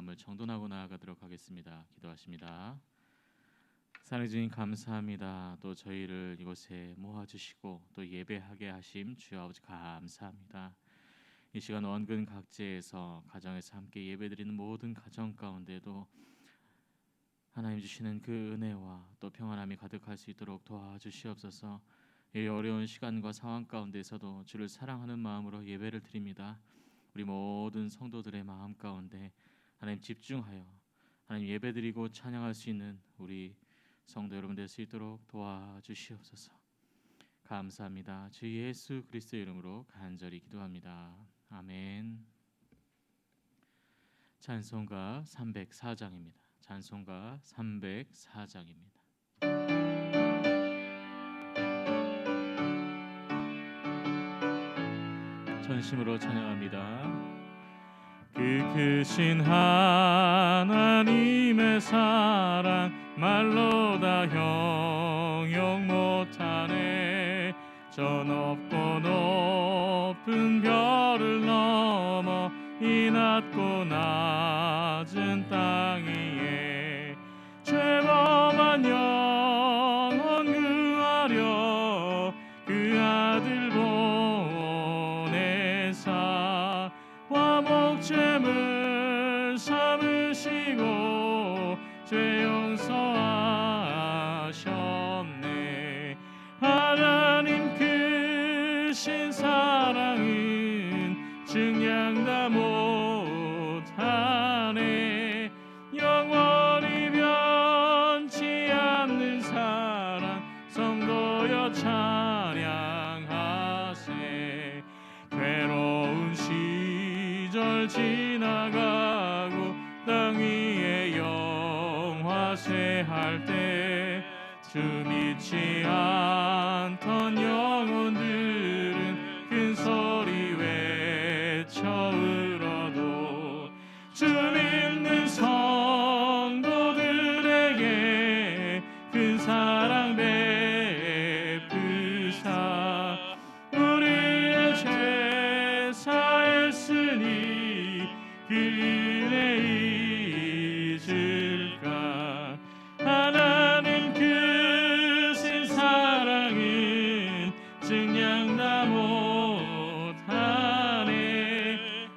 마음을 정돈하고 나아가도록 하겠습니다. 기도하십니다. 사랑해 주님 감사합니다. 또 저희를 이곳에 모아주시고 또 예배하게 하심 주여 아버지 감사합니다. 이 시간 원근 각지에서 가정에서 함께 예배드리는 모든 가정 가운데도 하나님 주시는 그 은혜와 또 평안함이 가득할 수 있도록 도와주시옵소서. 이 어려운 시간과 상황 가운데서도 주를 사랑하는 마음으로 예배를 드립니다. 우리 모든 성도들의 마음 가운데 하나님 집중하여 하나님 예배드리고 찬양할 수 있는 우리 성도 여러분 될 수 있도록 도와주시옵소서. 감사합니다. 주 예수 그리스도의 이름으로 간절히 기도합니다. 아멘. 찬송가 304장입니다. 찬송가 304장입니다. 전심으로 찬양합니다. 그 크신 하나님의 사랑 말로 다 형용 못하네. 저 높고 높은 별을 넘어 이 낮고 낮은 땅 위에 죄범한 영혼 구하려 그 아들 보내사 화목제물 삼으시고 죄 용서하셨네. 하나님 크신 사랑은 증량 다 못하네. 영원히 변치 않는 사랑 성도여 찬양하세. 괴로운 시절 지나가고 땅 위에 영화쇠할 때 주 믿지 않던 영혼들은 큰 소리 외쳐 울어도 주 믿는 성도들에게 큰 사랑 베푸사 우리의 죄 사했으니 그 은혜 잊을까. 하나님 크신 사랑은 증량 다 못하네.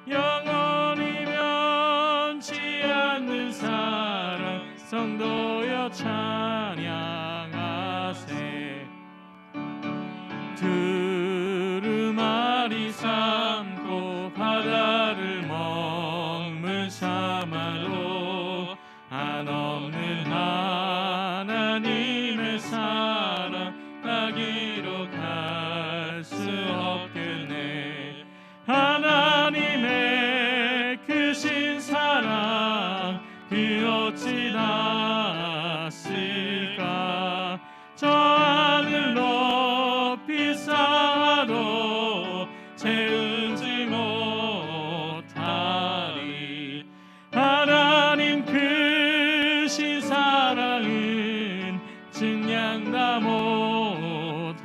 영원히 변치 않는 사랑 성도여 찬양하세. 두루마리 삼고 바다를 먹물 삼아도 한없는 하나님의 사랑 다 기록할 수 없겠네. 하나님의 크신 사랑 그 어찌 닿았을까. 저 하늘 높이 쌓아도 채우지 못하리. 하나님 크신 사랑은 증량 다 못하네.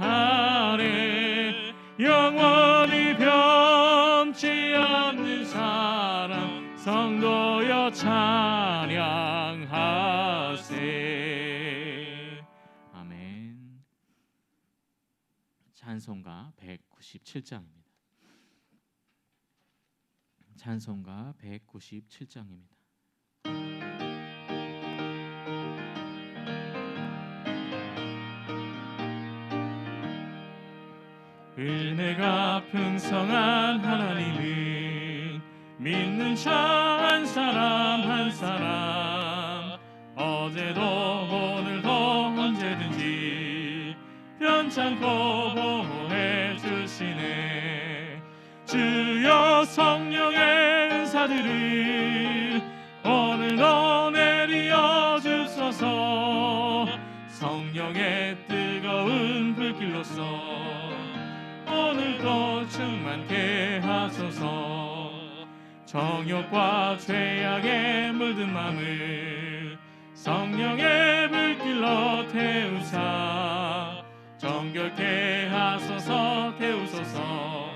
영원히 변치 않는 사랑 성도여 찬양하세. 아멘. 찬송가 197장입니다. 찬송가 197장입니다. 은혜가 풍성한 하나님은 믿는 자 한 사람 한 사람 어제도 오늘도 언제든지 변찮고 보호해 주시네. 주여 성령의 은사들을 오늘도 내리어 주소서. 성령의 뜨거운 불길로서 오늘도 충만케 하소서. 정욕과 죄악에 물든 마음을 성령의 불길로 태우사 정결케 하소서. 태우소서.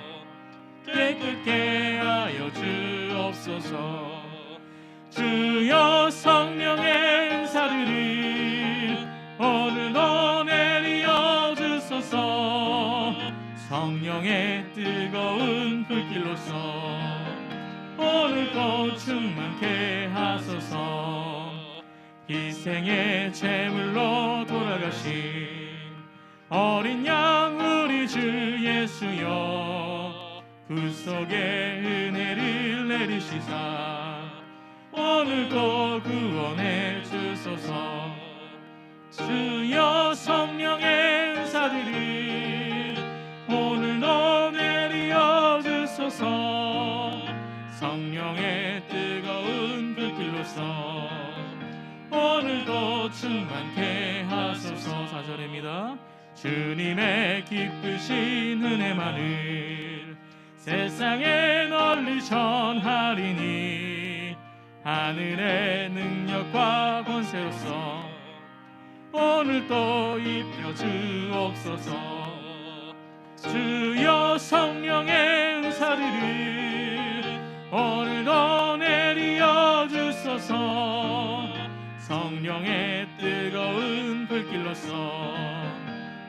깨끗게 하여 주옵소서. 주 성령의 은사들을 오늘도 내리어 주소서. 성령의 뜨거운 불길로서 오늘도 충만케 하소서. 희생의 제물로 돌아가신 어린 양 우리 주 예수여, 구속의 은혜를 내리시사 오늘도 구원해 주소서. 주여 성령의 은사들을 오늘도 내리어 주소서. 성령의 뜨거운 불길로서 오늘도 충만케 하소서. 4절입니다. 주님의 기쁘신 은혜만을 세상에 널리 전하리니 하늘의 능력과 권세로서 오늘도 입혀 주옵소서. 주여 성령의 은사들을 오늘도 내리어 주소서. 성령의 뜨거운 불길로서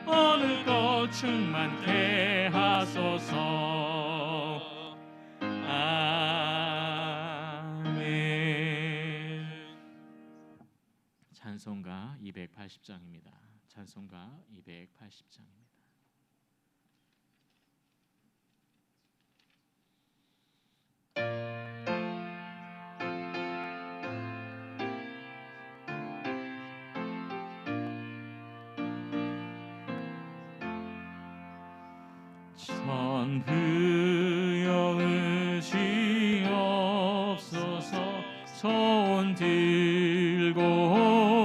오늘도 충만케 하소서. 아멘. 찬송가 280장입니다. 찬송가 280장입니다. 전부여 의지옵소서. 손 들고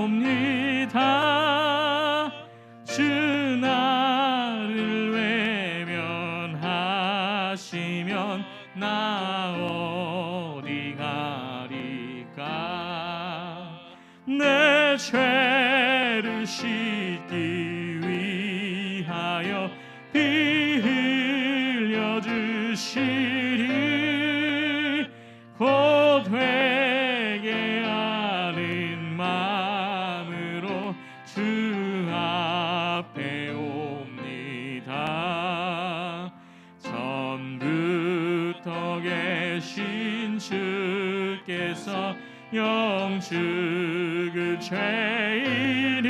옵니다. 주 나를 외면하시면 나 어디 가리까. 내 죄를 씻기 위하여 피 흘려 주시리. 곧 회개하는 마음으로 주 앞에 옵니다. 전부터 계신 주께서 영죽을 죄인을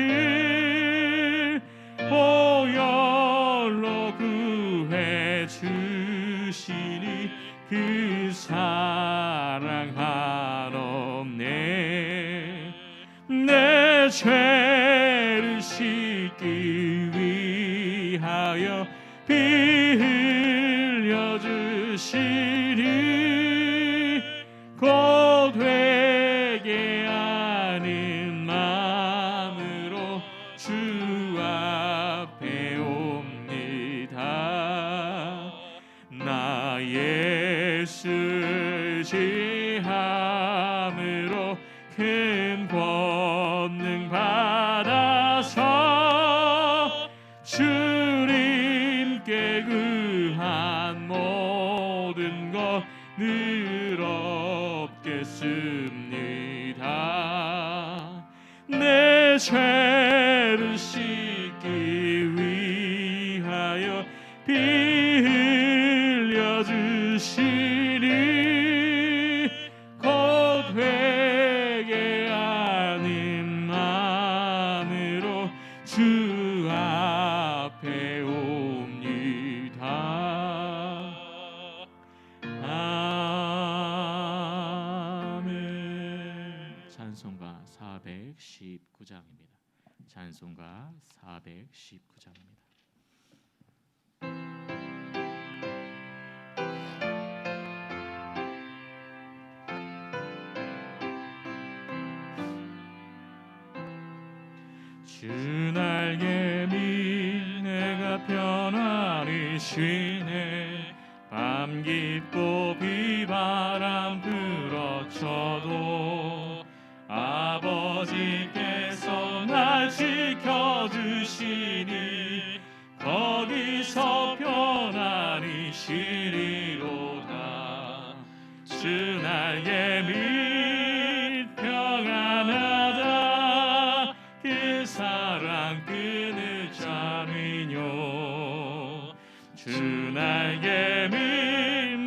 보혈로 구해 주시니 그 사랑 한없네. 내 죄를 씻기 위하여 피 흘려 주시니 곧 회개하는 마음으로 주 앞에 옵니다. 나 예수 의지함으로 큰 권능 받아서 주님께 구한 모든 것 늘 얻겠습니다. 내 죄를 씻기 위하여 피 흘려 주시니 곧 회개하는 마음으로 주 앞에 옵니다. 아멘. 찬송가 419장입니다. 찬송가 419장입니다. 주 날개 밀 내가 편안히 쉬네. 밤 깊고 비바람 불어쳐도 아버지께서 날 지켜주시니 거기서 편안히 쉬리로다. 주 날개 밀 평안 주 날개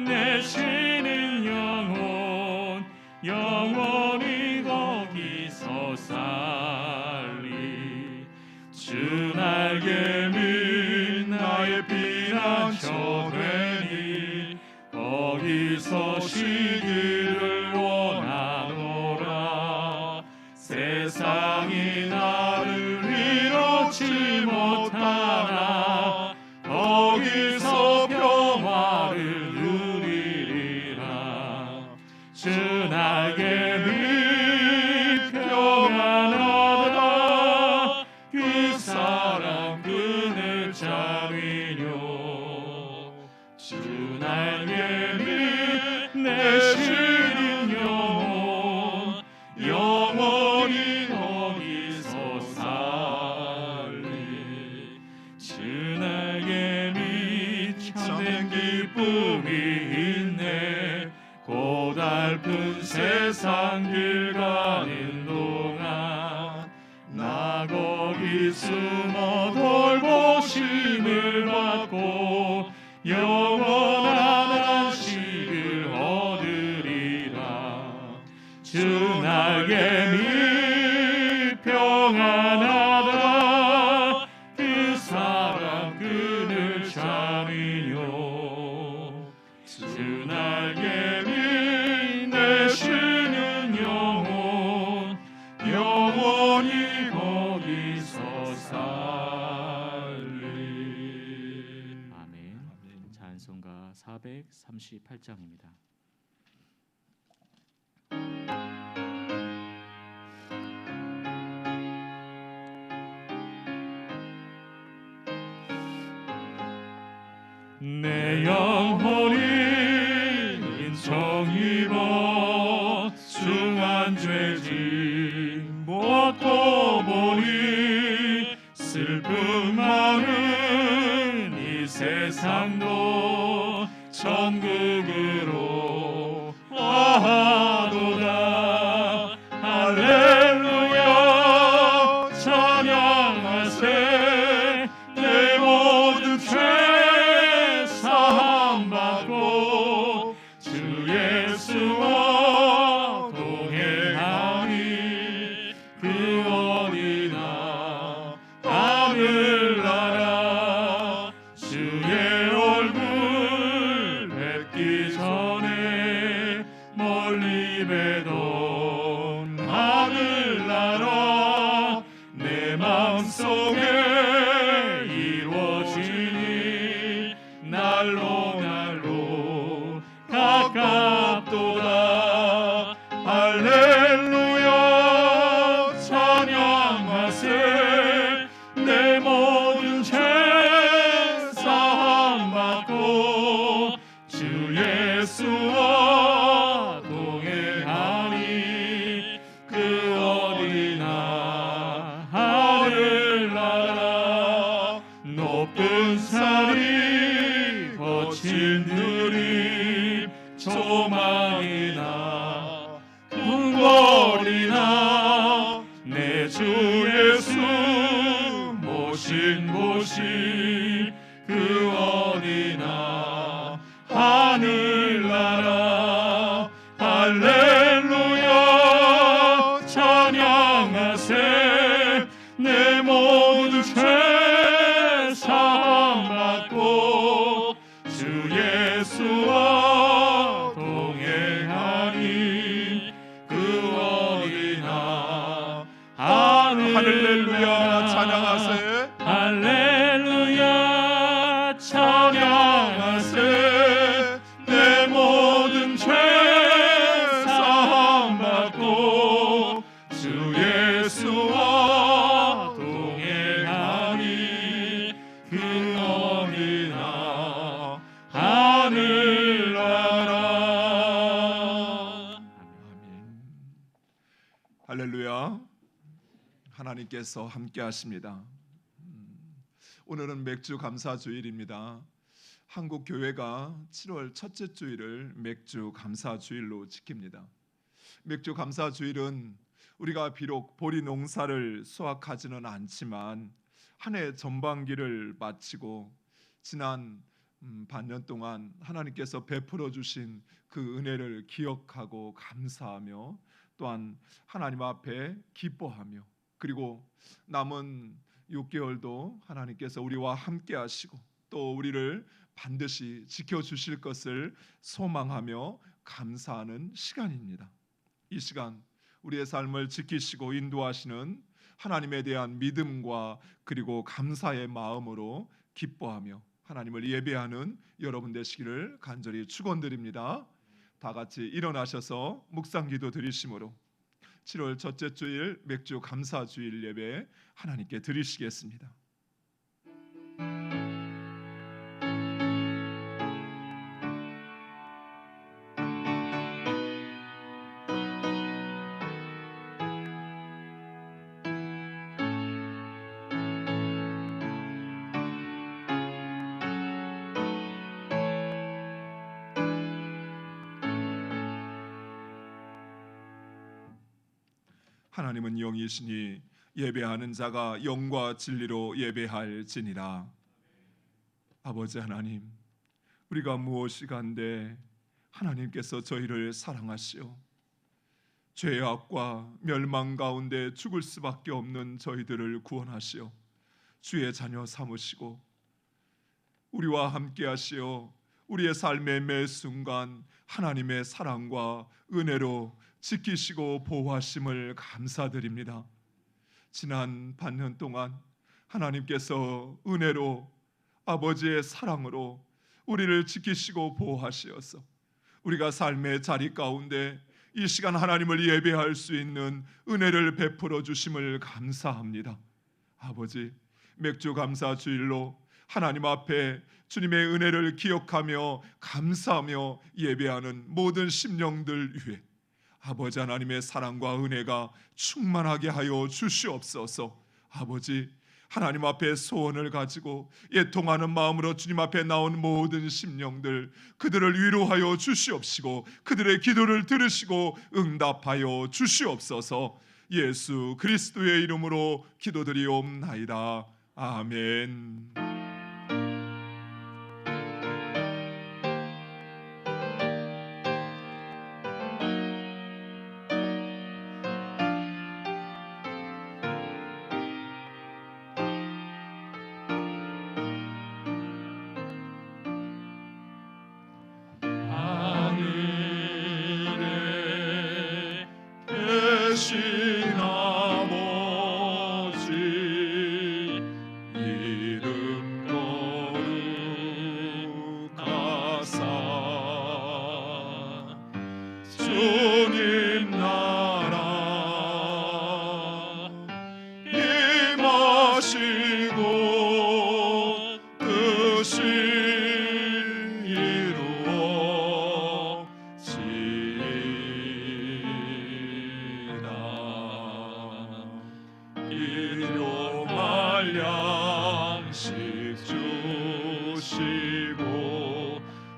빛내시는 영혼 영원히 거기서 살리 주 날개 빛 나의 피난처 되니 거기서 쉬기를 원하노라 세상이 나를 이롭지 못하나 거기서 평화를 누리리라 주 날개 빛 평안하다 그 사랑 그늘 잠이뇨 주 날개 빛내시는 영혼 영원히 거기서 살리 주 날개 빛 참된 기쁨이 있네 고달픈 세상 길 가는 동안 나 거기 숨어 돌보심을 받고 영원한 안식을 얻으리라 주 날개 밑 평안하다 그 사랑 그늘 잠이뇨 주 날개 빛내시는 영혼 영원히 거기서 살리 아멘. 찬송가 438장입니다. 내 영혼이 인청 입어 중한 죄짐 벗고 보니 슬픔 많은 이 세상도 천국으로 와도다 할렐루야 찬양하세 내 모든 죄 사함받고 주 예수와 동행하니 그 어디나 하늘나라 주의 얼굴 뵙기 전에 멀리 뵈던 하늘나라 내 마음속에 이루어지니 날로 날로 가깝도다 할렐루야 찬양하세 내 모든 죄 사함받고 주 예수와 동행하니 그 어디나 하늘나라 높은 산이 거친 들이 조망이나 궁궐이나 내 주 예수 모신 곳이 그 어디나 하늘나라 할렐루야 찬양하세 내 모든 죄 사함받고 주 예수와 동행하니 그 어디나 할렐루야 찬양하세 할렐루야 찬양하세 내 모든 죄 사함받고 주 예수와 동행하니 그 어디나 하늘나라 할렐루야 하나님께서 함께 하십니다. 오늘은 맥주 감사 주일입니다. 한국 교회가 7월 첫째 주일을 맥주 감사 주일로 지킵니다. 맥주 감사 주일은 우리가 비록 보리 농사를 수확하지는 않지만 한 해 전반기를 마치고 지난 반년 동안 하나님께서 베풀어 주신 그 은혜를 기억하고 감사하며 또한 하나님 앞에 기뻐하며 그리고 남은 6개월도 하나님께서 우리와 함께 하시고 또 우리를 반드시 지켜주실 것을 소망하며 감사하는 시간입니다. 이 시간 우리의 삶을 지키시고 인도하시는 하나님에 대한 믿음과 그리고 감사의 마음으로 기뻐하며 하나님을 예배하는 여러분 되시기를 간절히 축원드립니다. 다 같이 일어나셔서 묵상기도 드리심으로 7월 첫째 주일 맥주 감사 주일 예배 하나님께 드리시겠습니다. 하나님은 영이시니 예배하는 자가 영과 진리로 예배할지니라. 아버지 하나님, 우리가 무엇이 간데 하나님께서 저희를 사랑하시오 죄악과 멸망 가운데 죽을 수밖에 없는 저희들을 구원하시오 주의 자녀 삼으시고 우리와 함께 하시어 우리의 삶의 매 순간 하나님의 사랑과 은혜로 지키시고 보호하심을 감사드립니다. 지난 반년 동안 하나님께서 은혜로 아버지의 사랑으로 우리를 지키시고 보호하시어서 우리가 삶의 자리 가운데 이 시간 하나님을 예배할 수 있는 은혜를 베풀어 주심을 감사합니다. 아버지, 맥주 감사 주일로 하나님 앞에 주님의 은혜를 기억하며 감사하며 예배하는 모든 심령들 위해 아버지 하나님의 사랑과 은혜가 충만하게 하여 주시옵소서. 아버지, 하나님 앞에 소원을 가지고 애통하는 마음으로 주님 앞에 나온 모든 심령들 그들을 위로하여 주시옵시고 그들의 기도를 들으시고 응답하여 주시옵소서. 예수 그리스도의 이름으로 기도드리옵나이다. 아멘. 하늘에 계신 아버지 이름 거룩하사 주님 나라 임하시고 뜻이 일용할 양식 주시고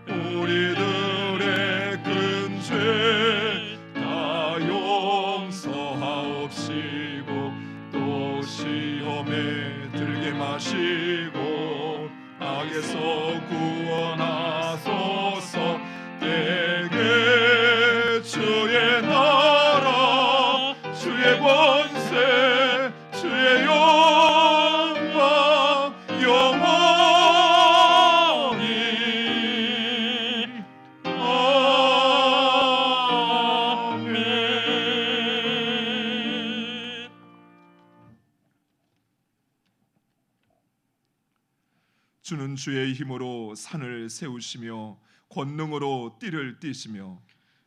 우리들의 큰 죄 다 용서하옵시고 또 시험에 들게 마시고 악에서 구원하소서. 때에 주의 나라 주의 권세 주의 영광 영원히 아멘. 주는 주의 힘으로 산을 세우시며 권능으로 띠를 띠시며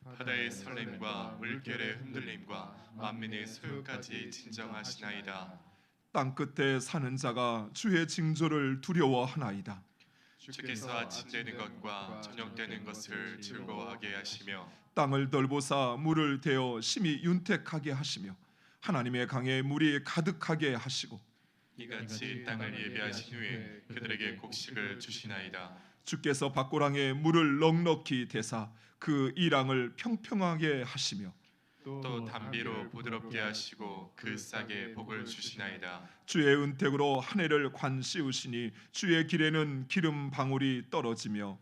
바다의 설렘과 물결의 흔들림과 만민의 소유까지 진정하시나이다. 땅 끝에 사는 자가 주의 징조를 두려워하나이다. 주께서 아침 되는 것과 저녁 되는 것을 즐거워하게 하시며 땅을 돌보사 물을 대어 심히 윤택하게 하시며 하나님의 강에 물이 가득하게 하시고 이같이 땅을 예배하신 후에 그들에게 곡식을 주시나이다. 주께서 밭고랑에 물을 넉넉히 대사 그 이랑을 평평하게 하시며 또 담비로 부드럽게 하시고 그 싹에 복을 주시나이다. 주의 은택으로 한 해를 관 씌우시니 주의 길에는 기름 방울이 떨어지며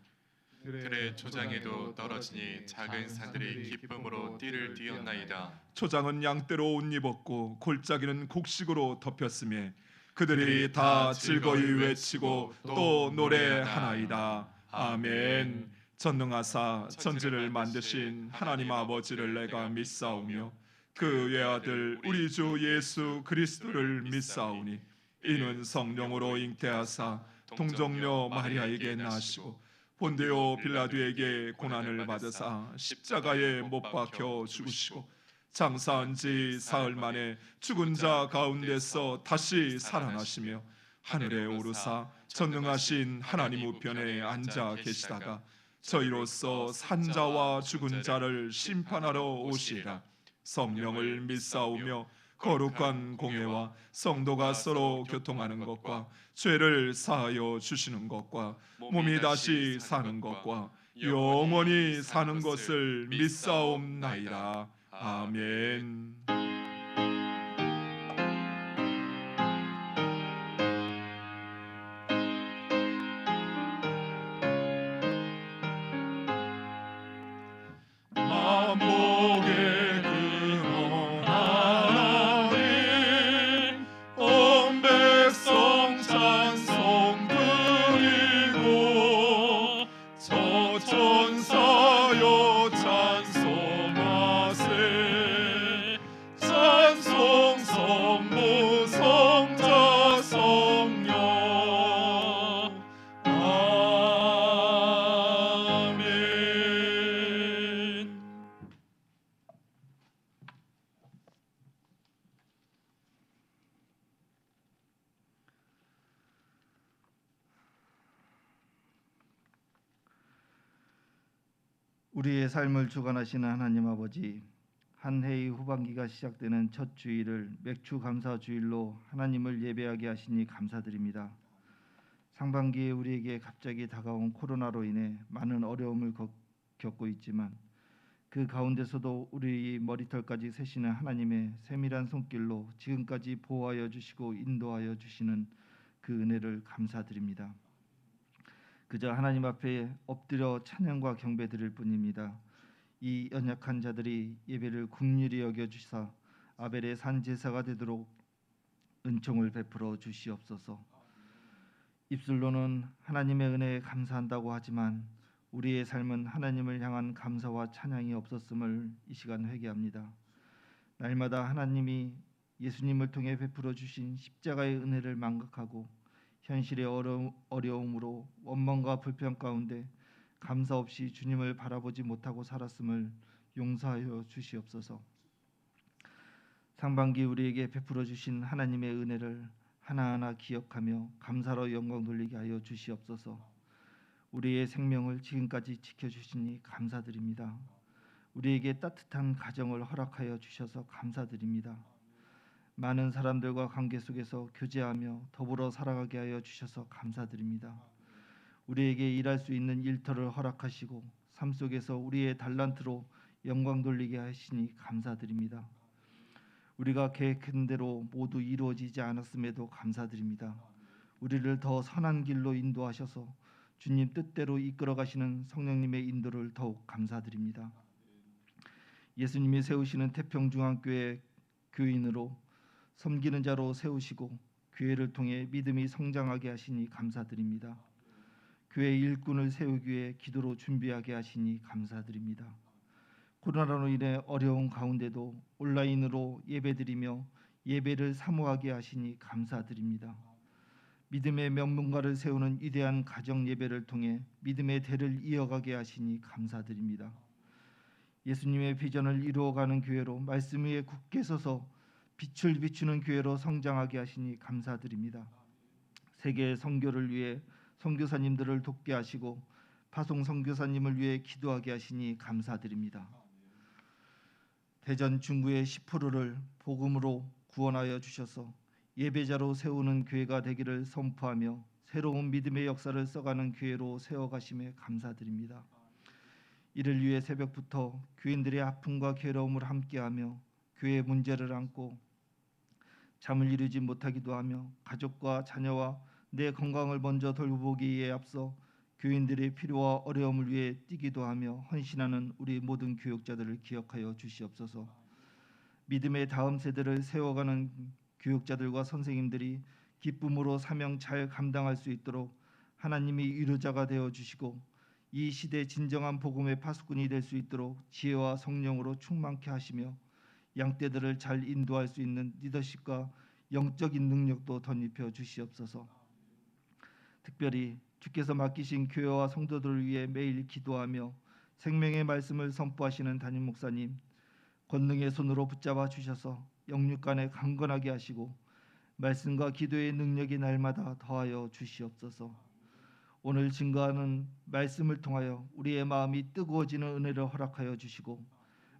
들의 초장에도 떨어지니 작은 산들이 기쁨으로 띠를 띄었나이다. 초장은 양떼로 옷 입었고 골짜기는 곡식으로 덮였으며 그들이 다 즐거이 외치고 또 노래하나이다. 아멘. 전능하사 천지를 만드신 하나님 아버지를 내가 믿사오며 그 외아들 우리 주 예수 그리스도를 믿사오니 이는 성령으로 잉태하사 동정녀 마리아에게 나시고 본디오 빌라도에게 고난을 받으사 십자가에 못 박혀 죽으시고 장사한 지 사흘 만에 죽은 자 가운데서 다시 살아나시며 하늘에 오르사 전능하신 하나님 우편에 앉아 계시다가 저희로서 산자와 죽은 자를 심판하러 오시리라. 성령을 믿사오며 거룩한 공예와 성도가 서로 교통하는 것과 죄를 사하여 주시는 것과 몸이 다시 사는 것과 영원히 사는 것을 믿사옵나이다. 아멘. 만복의 근원하나님 온 백성 찬송 드리고 저 천사여 찬송하세 찬송 성부 성자 성령 아멘. 우리의 삶을 주관하시는 하나님 아버지, 한 해의 후반기가 시작되는 첫 주일을 맥주 감사 주일로 하나님을 예배하게 하시니 감사드립니다. 상반기에 우리에게 갑자기 다가온 코로나로 인해 많은 어려움을 겪고 있지만 그 가운데서도 우리 머리털까지 세시는 하나님의 세밀한 손길로 지금까지 보호하여 주시고 인도하여 주시는 그 은혜를 감사드립니다. 그저 하나님 앞에 엎드려 찬양과 경배 드릴 뿐입니다. 이 연약한 자들이 예배를 긍휼히 여겨 주사 아벨의 산 제사가 되도록 은총을 베풀어 주시옵소서. 입술로는 하나님의 은혜에 감사한다고 하지만 우리의 삶은 하나님을 향한 감사와 찬양이 없었음을 이 시간 회개합니다. 날마다 하나님이 예수님을 통해 베풀어 주신 십자가의 은혜를 망각하고 현실의 어려움으로 원망과 불평 가운데 감사 없이 주님을 바라보지 못하고 살았음을 용서하여 주시옵소서. 상반기 우리에게 베풀어 주신 하나님의 은혜를 하나하나 기억하며 감사로 영광 돌리게 하여 주시옵소서. 우리의 생명을 지금까지 지켜주시니 감사드립니다. 우리에게 따뜻한 가정을 허락하여 주셔서 감사드립니다. 많은 사람들과 관계 속에서 교제하며 더불어 살아가게 하여 주셔서 감사드립니다. 우리에게 일할 수 있는 일터를 허락하시고 삶 속에서 우리의 달란트로 영광 돌리게 하시니 감사드립니다. 우리가 계획한 대로 모두 이루어지지 않았음에도 감사드립니다. 우리를 더 선한 길로 인도하셔서 주님 뜻대로 이끌어 가시는 성령님의 인도를 더욱 감사드립니다. 예수님이 세우시는 태평중앙교회 교인으로 섬기는 자로 세우시고 교회를 통해 믿음이 성장하게 하시니 감사드립니다. 교회 일꾼을 세우기 위해 기도로 준비하게 하시니 감사드립니다. 코로나로 인해 어려운 가운데도 온라인으로 예배드리며 예배를 사모하게 하시니 감사드립니다. 믿음의 명문가를 세우는 위대한 가정 예배를 통해 믿음의 대를 이어가게 하시니 감사드립니다. 예수님의 비전을 이루어가는 교회로 말씀 위에 굳게 서서 빛을 비추는 교회로 성장하게 하시니 감사드립니다. 세계 선교를 위해 선교사님들을 돕게 하시고 파송 선교사님을 위해 기도하게 하시니 감사드립니다. 대전 중구의 10%를 복음으로 구원하여 주셔서 예배자로 세우는 교회가 되기를 선포하며 새로운 믿음의 역사를 써가는 교회로 세워가심에 감사드립니다. 이를 위해 새벽부터 교인들의 아픔과 괴로움을 함께하며 교회의 문제를 안고 잠을 이루지 못하기도 하며 가족과 자녀와 내 건강을 먼저 돌보기에 앞서 교인들의 필요와 어려움을 위해 뛰기도 하며 헌신하는 우리 모든 교육자들을 기억하여 주시옵소서. 믿음의 다음 세대를 세워가는 교육자들과 선생님들이 기쁨으로 사명 잘 감당할 수 있도록 하나님이 위로자가 되어 주시고 이 시대 진정한 복음의 파수꾼이 될 수 있도록 지혜와 성령으로 충만케 하시며 양떼들을 잘 인도할 수 있는 리더십과 영적인 능력도 덧입혀 주시옵소서. 특별히 주께서 맡기신 교회와 성도들을 위해 매일 기도하며 생명의 말씀을 선포하시는 담임 목사님, 권능의 손으로 붙잡아 주셔서 영육간에 강건하게 하시고 말씀과 기도의 능력이 날마다 더하여 주시옵소서. 오늘 증거하는 말씀을 통하여 우리의 마음이 뜨거워지는 은혜를 허락하여 주시고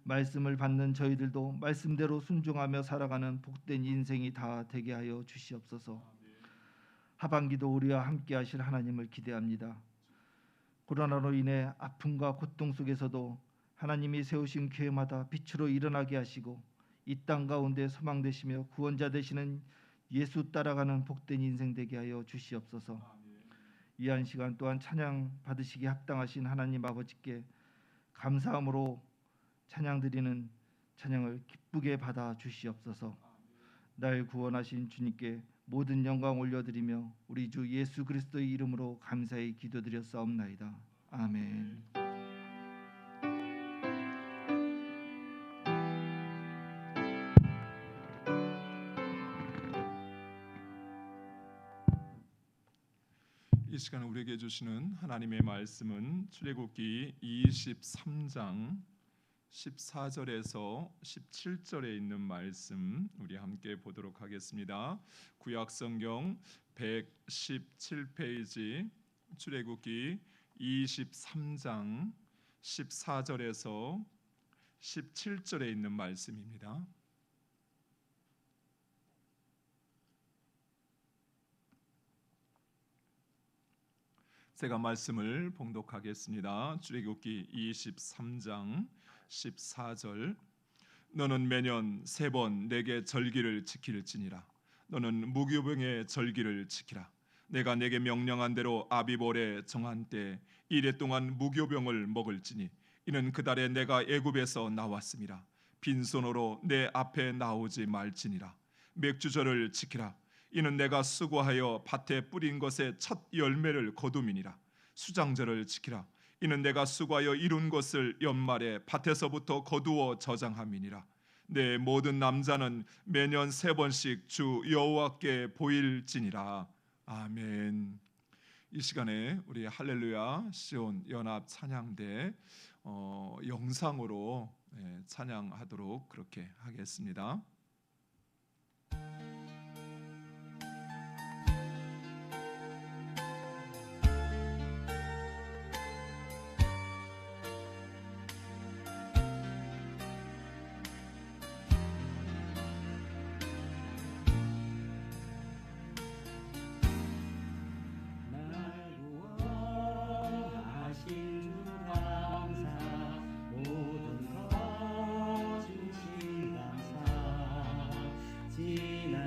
말씀을 받는 저희들도 말씀대로 순종하며 살아가는 복된 인생이 다 되게 하여 주시옵소서. 하반기도 우리와 함께 하실 하나님을 기대합니다. 코로나로 인해 아픔과 고통 속에서도 하나님이 세우신 교회마다 빛으로 일어나게 하시고 이 땅 가운데 소망 되시며 구원자 되시는 예수 따라가는 복된 인생 되게 하여 주시옵소서. 위한 시간 또한 찬양 받으시기 합당하신 하나님 아버지께 감사함으로 찬양 드리는 찬양을 기쁘게 받아 주시옵소서. 날 구원하신 주님께 모든 영광 올려드리며 우리 주 예수 그리스도의 이름으로 감사히 기도드렸사옵나이다. 아멘. 이 시간 우리에게 주시는 하나님의 말씀은 출애굽기 23장 14절에서 17절에 있는 말씀 우리 함께 보도록 하겠습니다. 구약 성경 117페이지 출애굽기 23장 14절에서 17절에 있는 말씀입니다. 제가 말씀을 봉독하겠습니다. 출애굽기 23장 14절. 너는 매년 3번 내게 절기를 지킬지니라. 너는 무교병의 절기를 지키라. 내가 내게 명령한 대로 아비볼에 정한 때 이래 동안 무교병을 먹을지니 이는 그 달에 내가 애굽에서 나왔음이라. 빈손으로 내 앞에 나오지 말지니라. 맥주절을 지키라. 이는 내가 수고하여 밭에 뿌린 것의 첫 열매를 거둠이니라. 수장절을 지키라. 이는 내가 수고하여 이룬 것을 연말에 밭에서부터 거두어 저장함이니라. 내 모든 남자는 매년 3번씩 주 여호와께 보일지니라. 아멘. 이 시간에 우리 할렐루야 시온 연합 찬양대 영상으로 찬양하도록 그렇게 하겠습니다. 모든 것 주신 감사 지난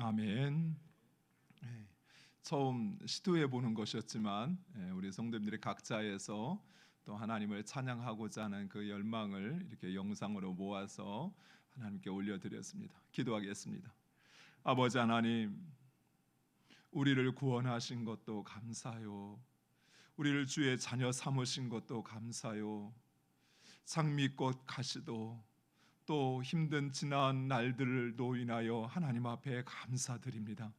아멘. 처음 시도해 보는 것이었지만 우리 성도님들이 각자에서 또 하나님을 찬양하고자 하는 그 열망을 이렇게 영상으로 모아서 하나님께 올려드렸습니다. 기도하겠습니다. 아버지 하나님, 우리를 구원하신 것도 감사요, 우리를 주의 자녀 삼으신 것도 감사요, 장미꽃 가시도 또 힘든 지난 날들을 인하여 하나님 앞에 감사드립니다.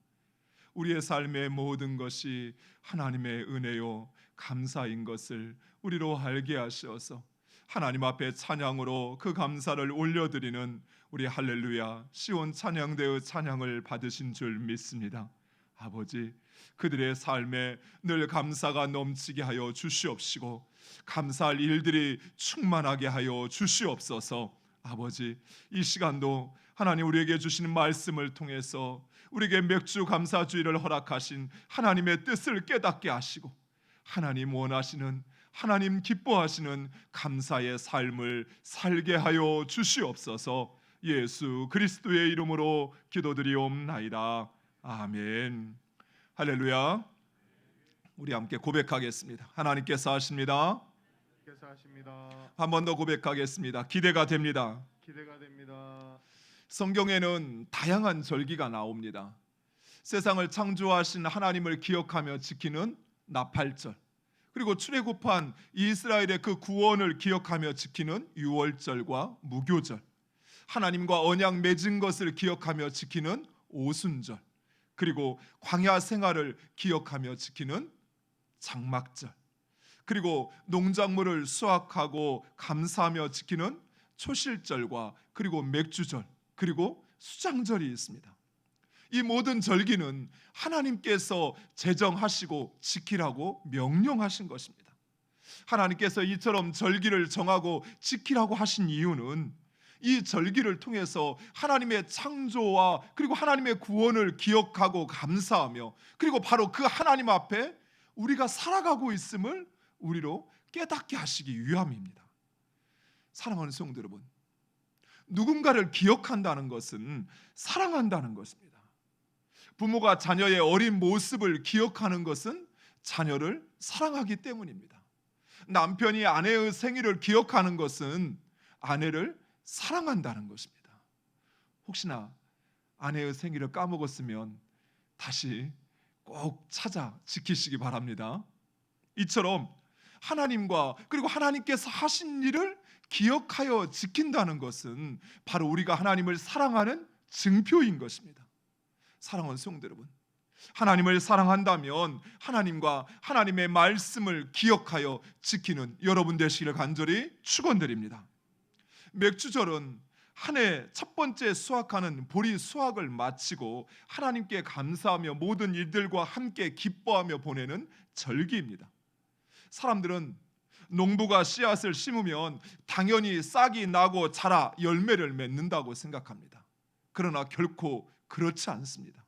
우리의 삶의 모든 것이 하나님의 은혜요 감사인 것을 우리로 알게 하셔서 하나님 앞에 찬양으로 그 감사를 올려드리는 우리 할렐루야 시온 찬양대의 찬양을 받으신 줄 믿습니다. 아버지, 그들의 삶에 늘 감사가 넘치게 하여 주시옵시고 감사할 일들이 충만하게 하여 주시옵소서. 아버지, 이 시간도 하나님 우리에게 주시는 말씀을 통해서 우리에게 맥주 감사주의를 허락하신 하나님의 뜻을 깨닫게 하시고 하나님 원하시는, 하나님 기뻐하시는 감사의 삶을 살게 하여 주시옵소서. 예수 그리스도의 이름으로 기도드리옵나이다. 아멘. 할렐루야. 우리 함께 고백하겠습니다. 하나님께서 하십니다. 한 번 더 고백하겠습니다. 기대가 됩니다. 성경에는 다양한 절기가 나옵니다. 세상을 창조하신 하나님을 기억하며 지키는 나팔절, 그리고 출애굽한 이스라엘의 그 구원을 기억하며 지키는 유월절과 무교절, 하나님과 언약 맺은 것을 기억하며 지키는 오순절, 그리고 광야 생활을 기억하며 지키는 장막절, 그리고 농작물을 수확하고 감사하며 지키는 초실절과 그리고 맥주절, 그리고 수장절이 있습니다. 이 모든 절기는 하나님께서 제정하시고 지키라고 명령하신 것입니다. 하나님께서 이처럼 절기를 정하고 지키라고 하신 이유는 이 절기를 통해서 하나님의 창조와 그리고 하나님의 구원을 기억하고 감사하며 그리고 바로 그 하나님 앞에 우리가 살아가고 있음을 우리로 깨닫게 하시기 위함입니다. 사랑하는 성도 여러분, 누군가를 기억한다는 것은 사랑한다는 것입니다. 부모가 자녀의 어린 모습을 기억하는 것은 자녀를 사랑하기 때문입니다. 남편이 아내의 생일을 기억하는 것은 아내를 사랑한다는 것입니다. 혹시나 아내의 생일을 까먹었으면 다시 꼭 찾아 지키시기 바랍니다. 이처럼 하나님과 그리고 하나님께서 하신 일을 기억하여 지킨다는 것은 바로 우리가 하나님을 사랑하는 증표인 것입니다. 사랑하는 성도 여러분, 하나님을 사랑한다면 하나님과 하나님의 말씀을 기억하여 지키는 여러분 되시기를 간절히 축원드립니다. 맥주절은 한 해 첫 번째 수확하는 보리 수확을 마치고 하나님께 감사하며 모든 일들과 함께 기뻐하며 보내는 절기입니다. 사람들은 농부가 씨앗을 심으면 당연히 싹이 나고 자라 열매를 맺는다고 생각합니다. 그러나 결코 그렇지 않습니다.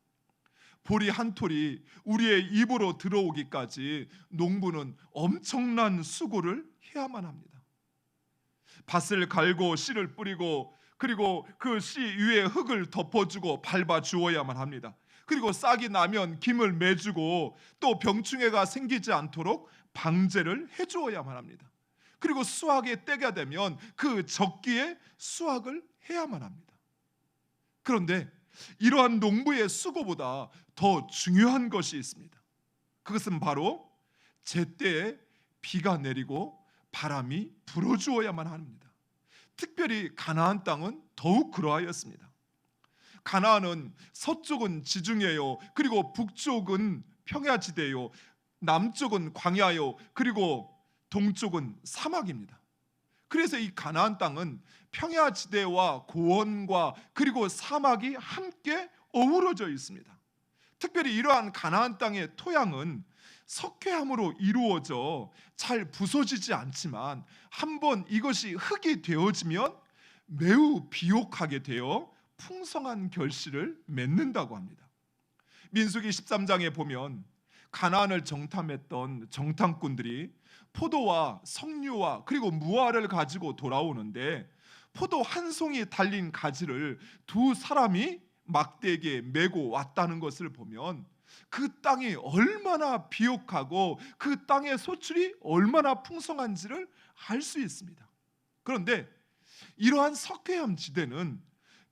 보리 한 톨이 우리의 입으로 들어오기까지 농부는 엄청난 수고를 해야만 합니다. 밭을 갈고 씨를 뿌리고 그리고 그 씨 위에 흙을 덮어주고 밟아 주어야만 합니다. 그리고 싹이 나면 김을 매주고 또 병충해가 생기지 않도록 방제를 해주어야만 합니다. 그리고 수확의 때가 되면 그 적기에 수확을 해야만 합니다. 그런데 이러한 농부의 수고보다 더 중요한 것이 있습니다. 그것은 바로 제때에 비가 내리고 바람이 불어주어야만 합니다. 특별히 가나안 땅은 더욱 그러하였습니다. 가나안은 서쪽은 지중해요, 그리고 북쪽은 평야지대요, 남쪽은 광야요, 그리고 동쪽은 사막입니다. 그래서 이 가나안 땅은 평야지대와 고원과 그리고 사막이 함께 어우러져 있습니다. 특별히 이러한 가나안 땅의 토양은 석회암으로 이루어져 잘 부서지지 않지만 한번 이것이 흙이 되어지면 매우 비옥하게 되어 풍성한 결실을 맺는다고 합니다. 민수기 13장에 보면 가나안을 정탐했던 정탐꾼들이 포도와 석류와 그리고 무화를 가지고 돌아오는데 포도 한 송이 달린 가지를 두 사람이 막대기에 메고 왔다는 것을 보면 그 땅이 얼마나 비옥하고 그 땅의 소출이 얼마나 풍성한지를 알 수 있습니다. 그런데 이러한 석회암 지대는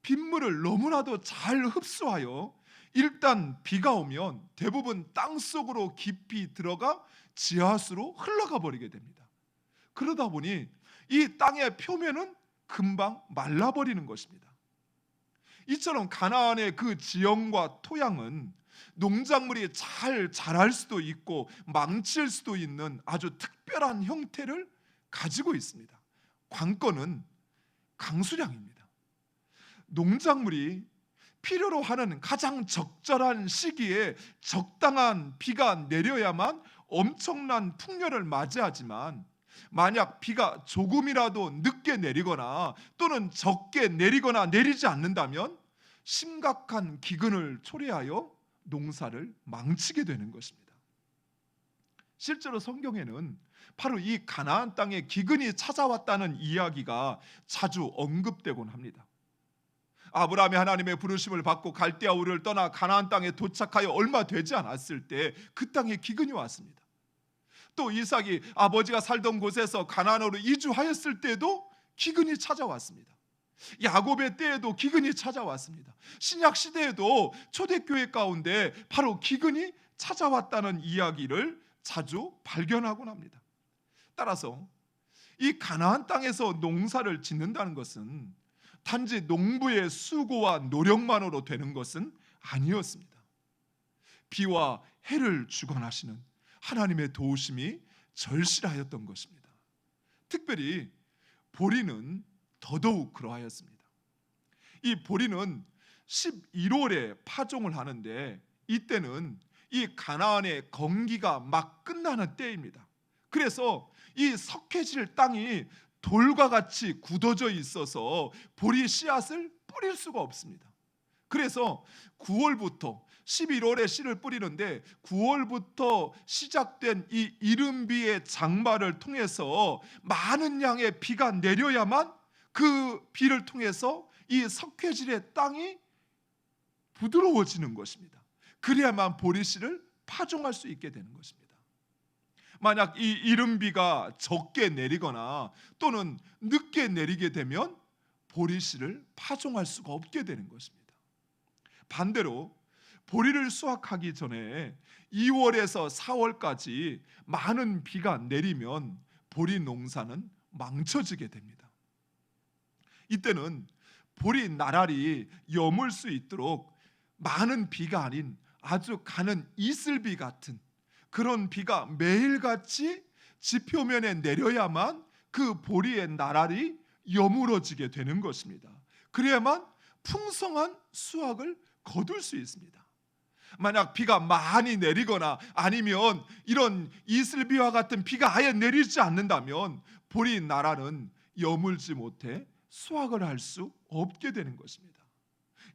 빗물을 너무나도 잘 흡수하여 일단 비가 오면 대부분 땅속으로 깊이 들어가 지하수로 흘러가 버리게 됩니다. 그러다 보니 이 땅의 표면은 금방 말라버리는 것입니다. 이처럼 가나안의 그 지형과 토양은 농작물이 잘 자랄 수도 있고 망칠 수도 있는 아주 특별한 형태를 가지고 있습니다. 관건은 강수량입니다. 농작물이 필요로 하는 가장 적절한 시기에 적당한 비가 내려야만 엄청난 풍년을 맞이하지만 만약 비가 조금이라도 늦게 내리거나 또는 적게 내리거나 내리지 않는다면 심각한 기근을 초래하여 농사를 망치게 되는 것입니다. 실제로 성경에는 바로 이 가나안 땅에 기근이 찾아왔다는 이야기가 자주 언급되곤 합니다. 아브라함이 하나님의 부르심을 받고 갈대아 우르를 떠나 가나안 땅에 도착하여 얼마 되지 않았을 때 그 땅에 기근이 왔습니다. 또 이삭이 아버지가 살던 곳에서 가나안으로 이주하였을 때도 기근이 찾아왔습니다. 야곱의 때에도 기근이 찾아왔습니다. 신약 시대에도 초대교회 가운데 바로 기근이 찾아왔다는 이야기를 자주 발견하곤 합니다. 따라서 이 가나안 땅에서 농사를 짓는다는 것은 단지 농부의 수고와 노력만으로 되는 것은 아니었습니다. 비와 해를 주관하시는 하나님의 도우심이 절실하였던 것입니다. 특별히 보리는 더더욱 그러하였습니다. 이 보리는 11월에 파종을 하는데 이때는 이 가나안의 건기가 막 끝나는 때입니다. 그래서 이 석회질 땅이 돌과 같이 굳어져 있어서 보리 씨앗을 뿌릴 수가 없습니다. 그래서 9월부터 11월에 씨를 뿌리는데 9월부터 시작된 이 이른비의 장마를 통해서 많은 양의 비가 내려야만 그 비를 통해서 이 석회질의 땅이 부드러워지는 것입니다. 그래야만 보리씨를 파종할 수 있게 되는 것입니다. 만약 이 이른비가 적게 내리거나 또는 늦게 내리게 되면 보리씨를 파종할 수가 없게 되는 것입니다. 반대로 보리를 수확하기 전에 2월에서 4월까지 많은 비가 내리면 보리 농사는 망쳐지게 됩니다. 이때는 보리 나랄이 여물 수 있도록 많은 비가 아닌 아주 가는 이슬비 같은 그런 비가 매일같이 지표면에 내려야만 그 보리의 나랄이 여물어지게 되는 것입니다. 그래야만 풍성한 수확을 거둘 수 있습니다. 만약 비가 많이 내리거나 아니면 이런 이슬비와 같은 비가 아예 내리지 않는다면 보리 나랄은 여물지 못해 수확을 할 수 없게 되는 것입니다.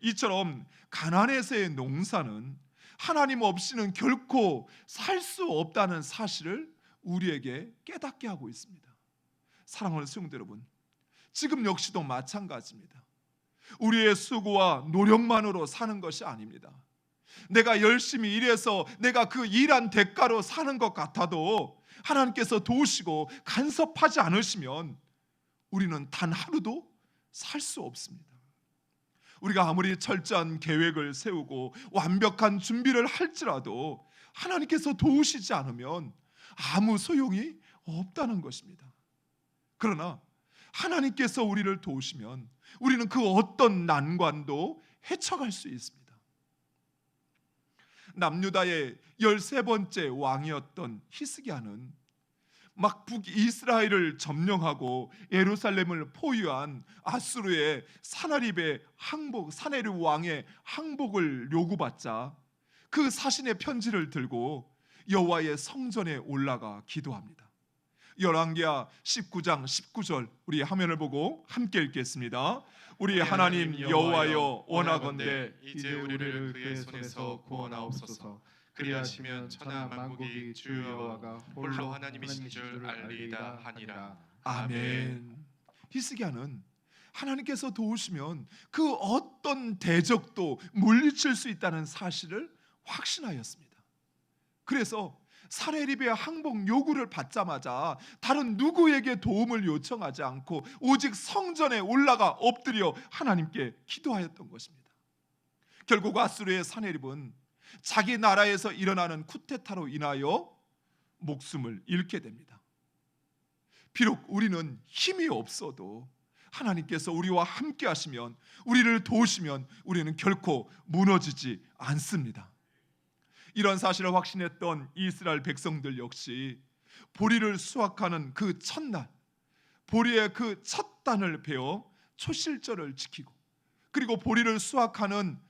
이처럼 가나안에서의 농사는 하나님 없이는 결코 살 수 없다는 사실을 우리에게 깨닫게 하고 있습니다. 사랑하는 성도 여러분, 지금 역시도 마찬가지입니다. 우리의 수고와 노력만으로 사는 것이 아닙니다. 내가 열심히 일해서 내가 그 일한 대가로 사는 것 같아도 하나님께서 도우시고 간섭하지 않으시면 우리는 단 하루도 살 수 없습니다. 우리가 아무리 철저한 계획을 세우고 완벽한 준비를 할지라도 하나님께서 도우시지 않으면 아무 소용이 없다는 것입니다. 그러나 하나님께서 우리를 도우시면 우리는 그 어떤 난관도 헤쳐갈 수 있습니다. 남유다의 13번째 왕이었던 히스기야는 막 북이스라엘을 점령하고 예루살렘을 포위한 아수르의 사네립 왕의 항복을 요구받자 그 사신의 편지를 들고 여호와의 성전에 올라가 기도합니다. 열왕기하 19장 19절 우리 화면을 보고 함께 읽겠습니다. 우리 하나님 여호와여 원하건대 이제 우리를 그의 손에서 구원하옵소서. 그리하시면 천하 만국이 주 여호와가 홀로 하나님이신 줄 알리이다 하니라. 아멘. 히스기야는 하나님께서 도우시면 그 어떤 대적도 물리칠 수 있다는 사실을 확신하였습니다. 그래서 사내립의 항복 요구를 받자마자 다른 누구에게 도움을 요청하지 않고 오직 성전에 올라가 엎드려 하나님께 기도하였던 것입니다. 결국 아수르의 사내립은 자기 나라에서 일어나는 쿠데타로 인하여 목숨을 잃게 됩니다. 비록 우리는 힘이 없어도 하나님께서 우리와 함께 하시면, 우리를 도우시면 우리는 결코 무너지지 않습니다. 이런 사실을 확신했던 이스라엘 백성들 역시 보리를 수확하는 그 첫날, 보리의 그 첫 단을 베어 초실절을 지키고, 그리고 보리를 수확하는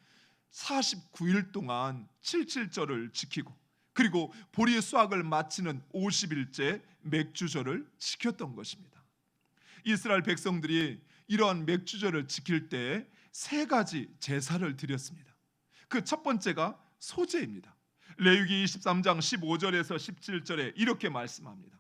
49일 동안 칠칠절을 지키고, 그리고 보리 수확을 마치는 50일째 맥주절을 지켰던 것입니다. 이스라엘 백성들이 이러한 맥주절을 지킬 때 세 가지 제사를 드렸습니다. 그 첫 번째가 소제입니다. 레위기 23장 15절에서 17절에 이렇게 말씀합니다.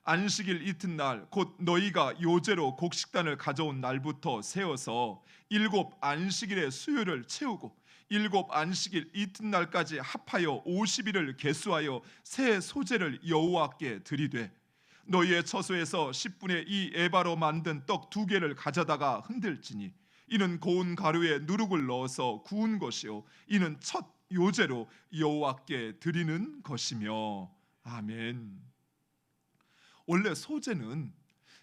안식일 이튿날 곧 너희가 요제로 곡식단을 가져온 날부터 세어서 7 안식일의 수요를 채우고 7 안식일 이튿날까지 합하여 50일을 계수하여 새 소제를 여호와께 드리되, 너희의 처소에서 10분의 2 에바로 만든 떡 2개를 가져다가 흔들지니 이는 고운 가루에 누룩을 넣어서 구운 것이요 이는 첫 요제로 여호와께 드리는 것이며. 아멘. 원래 소제는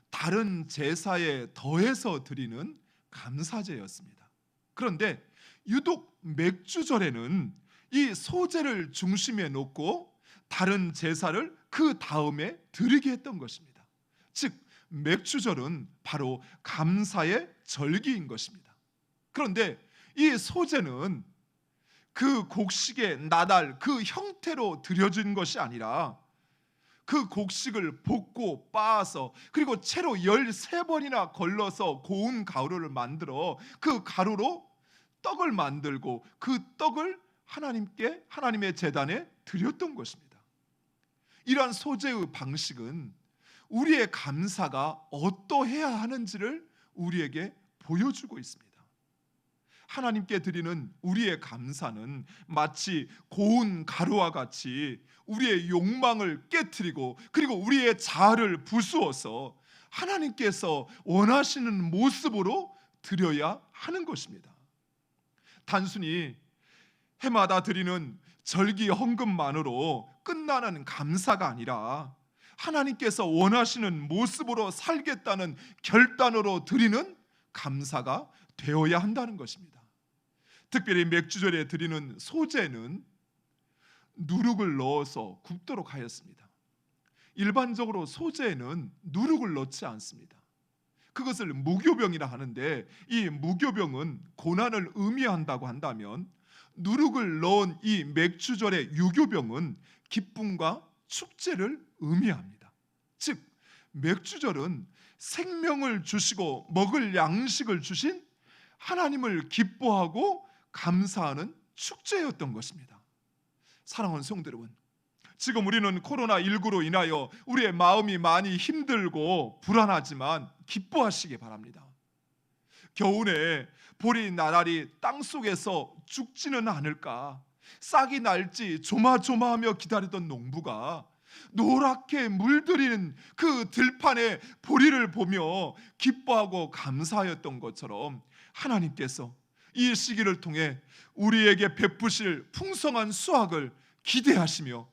다른 제사에 더해서 드리는 감사제였습니다. 그런데 유독 맥주절에는 이 소제를 중심에 놓고 다른 제사를 그 다음에 드리게 했던 것입니다. 즉 맥주절은 바로 감사의 절기인 것입니다. 그런데 이 소제는 그 곡식의 나달 그 형태로 드려진 것이 아니라 그 곡식을 볶고 빻아서 그리고 채로 13번이나 걸러서 고운 가루를 만들어 그 가루로 떡을 만들고 그 떡을 하나님께, 하나님의 제단에 드렸던 것입니다. 이러한 소제의 방식은 우리의 감사가 어떠해야 하는지를 우리에게 보여주고 있습니다. 하나님께 드리는 우리의 감사는 마치 고운 가루와 같이 우리의 욕망을 깨트리고 그리고 우리의 자아를 부수어서 하나님께서 원하시는 모습으로 드려야 하는 것입니다. 단순히 해마다 드리는 절기 헌금만으로 끝나는 감사가 아니라 하나님께서 원하시는 모습으로 살겠다는 결단으로 드리는 감사가 되어야 한다는 것입니다. 특별히 맥주절에 드리는 소제는 누룩을 넣어서 굽도록 하였습니다. 일반적으로 소제에는 누룩을 넣지 않습니다. 그것을 무교병이라 하는데, 이 무교병은 고난을 의미한다고 한다면 누룩을 넣은 이 맥주절의 유교병은 기쁨과 축제를 의미합니다. 즉 맥주절은 생명을 주시고 먹을 양식을 주신 하나님을 기뻐하고 감사하는 축제였던 것입니다. 사랑하는 성도 여러분, 지금 우리는 코로나19로 인하여 우리의 마음이 많이 힘들고 불안하지만 기뻐하시기 바랍니다. 겨우내 보리 나날이 땅속에서 죽지는 않을까, 싹이 날지 조마조마하며 기다리던 농부가 노랗게 물들이는 그 들판의 보리를 보며 기뻐하고 감사하였던 것처럼 하나님께서 이 시기를 통해 우리에게 베푸실 풍성한 수확을 기대하시며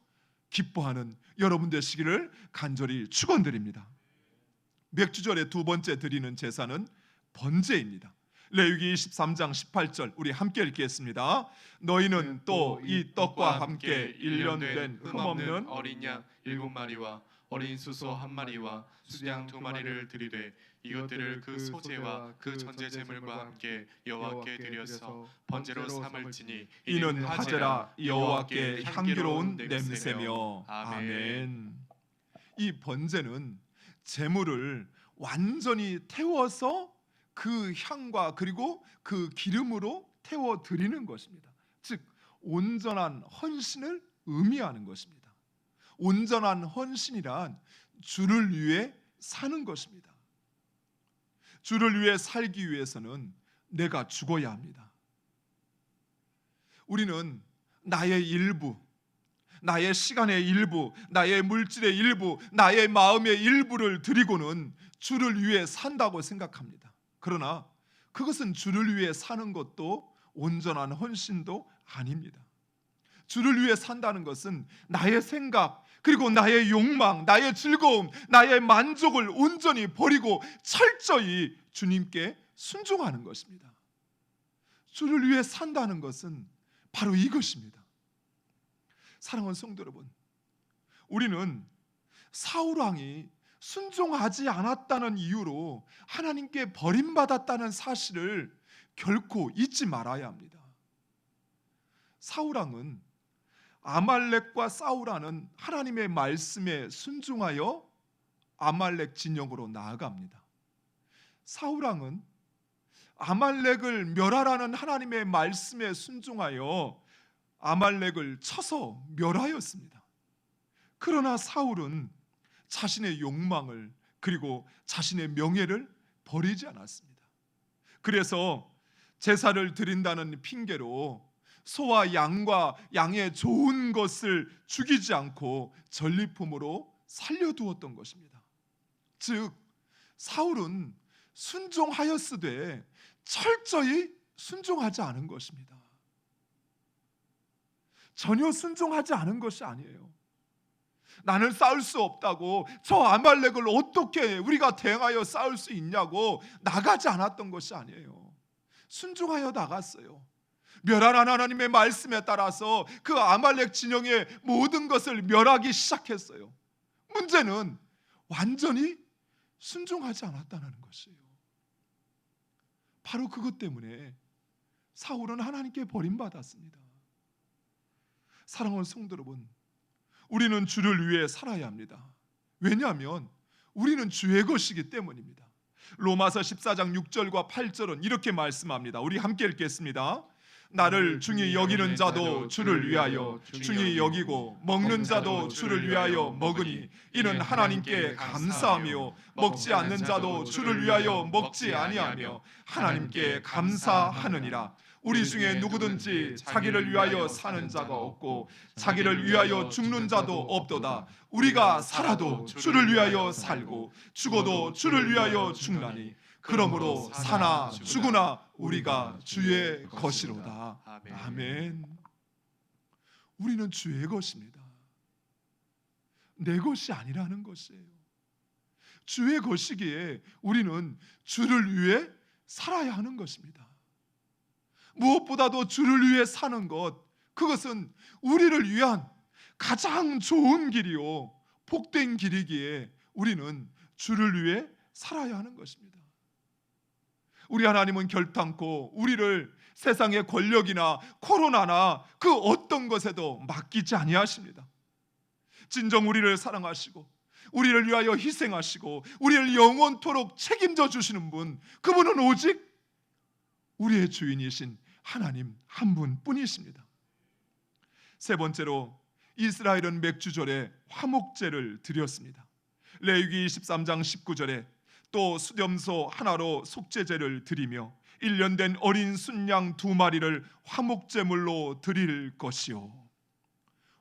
기뻐하는 여러분 되시기를 간절히 축원드립니다. 맥주절의 두 번째 드리는 제사는 번제입니다. 레위기 23장 18절 우리 함께 읽겠습니다. 너희는 또 이 떡과 함께 1년 된 흠없는 어린 양 7마리와 어린 수소 1마리와 수양 2마리를 드리되 이것들을 그 소제와 그 전제 제물과 함께 여호와께 드려서 번제로 삼을지니 이는 화제라 여호와께 향기로운 냄새며. 아멘. 이 번제는 제물을 완전히 태워서 그 향과 그리고 그 기름으로 태워 드리는 것입니다. 즉 온전한 헌신을 의미하는 것입니다. 온전한 헌신이란 주를 위해 사는 것입니다. 주를 위해 살기 위해서는 내가 죽어야 합니다. 우리는 나의 일부, 나의 시간의 일부, 나의 물질의 일부, 나의 마음의 일부를 드리고는 주를 위해 산다고 생각합니다. 그러나 그것은 주를 위해 사는 것도 온전한 헌신도 아닙니다. 주를 위해 산다는 것은 나의 생각, 그리고 나의 욕망, 나의 즐거움, 나의 만족을 온전히 버리고 철저히 주님께 순종하는 것입니다. 주를 위해 산다는 것은 바로 이것입니다. 사랑하는 성도 여러분, 우리는 사울 왕이 순종하지 않았다는 이유로 하나님께 버림받았다는 사실을 결코 잊지 말아야 합니다. 사울 왕은 아말렉과 싸우라는 하나님의 말씀에 순종하여 아말렉 진영으로 나아갑니다. 사울 왕은 아말렉을 멸하라는 하나님의 말씀에 순종하여 아말렉을 쳐서 멸하였습니다. 그러나 사울은 자신의 욕망을 그리고 자신의 명예를 버리지 않았습니다. 그래서 제사를 드린다는 핑계로 소와 양과 양의 좋은 것을 죽이지 않고 전리품으로 살려두었던 것입니다. 즉 사울은 순종하였으되 철저히 순종하지 않은 것입니다. 전혀 순종하지 않은 것이 아니에요. 나는 싸울 수 없다고, 저 아말렉을 어떻게 우리가 대항하여 싸울 수 있냐고 나가지 않았던 것이 아니에요. 순종하여 나갔어요. 멸하라는 하나님의 말씀에 따라서 그 아말렉 진영의 모든 것을 멸하기 시작했어요. 문제는 완전히 순종하지 않았다는 것이에요. 바로 그것 때문에 사울은 하나님께 버림받았습니다. 사랑하는 성도 여러분, 우리는 주를 위해 살아야 합니다. 왜냐하면 우리는 주의 것이기 때문입니다. 로마서 14장 6절과 8절은 이렇게 말씀합니다. 우리 함께 읽겠습니다. 나를 중히 여기는 자도 주를 위하여 중히 여기고 먹는 자도 주를 위하여 먹으니 이는 하나님께 감사하며 먹지 않는 자도 주를 위하여 먹지 아니하며 하나님께 감사하느니라. 우리 중에 누구든지 자기를 위하여 사는 자가 없고 자기를 위하여 죽는 자도 없도다. 우리가 살아도 주를 위하여 살고 죽어도 주를 위하여 죽나니 그러므로 사나 죽으나 우리가 주의 것이로다. 아멘. 우리는 주의 것입니다. 내 것이 아니라는 것이에요. 주의 것이기에 우리는 주를 위해 살아야 하는 것입니다. 무엇보다도 주를 위해 사는 것, 그것은 우리를 위한 가장 좋은 길이요 복된 길이기에 우리는 주를 위해 살아야 하는 것입니다. 우리 하나님은 결단코 우리를 세상의 권력이나 코로나나 그 어떤 것에도 맡기지 아니하십니다. 진정 우리를 사랑하시고 우리를 위하여 희생하시고 우리를 영원토록 책임져 주시는 분, 그분은 오직 우리의 주인이신 하나님 한 분뿐이십니다. 세 번째로 이스라엘은 맥주절에 화목제를 드렸습니다. 레위기 23장 19절에 또 수렴소 하나로 속죄제를 드리며 1년 된 어린 순양 2마리를 화목제물로 드릴 것이요.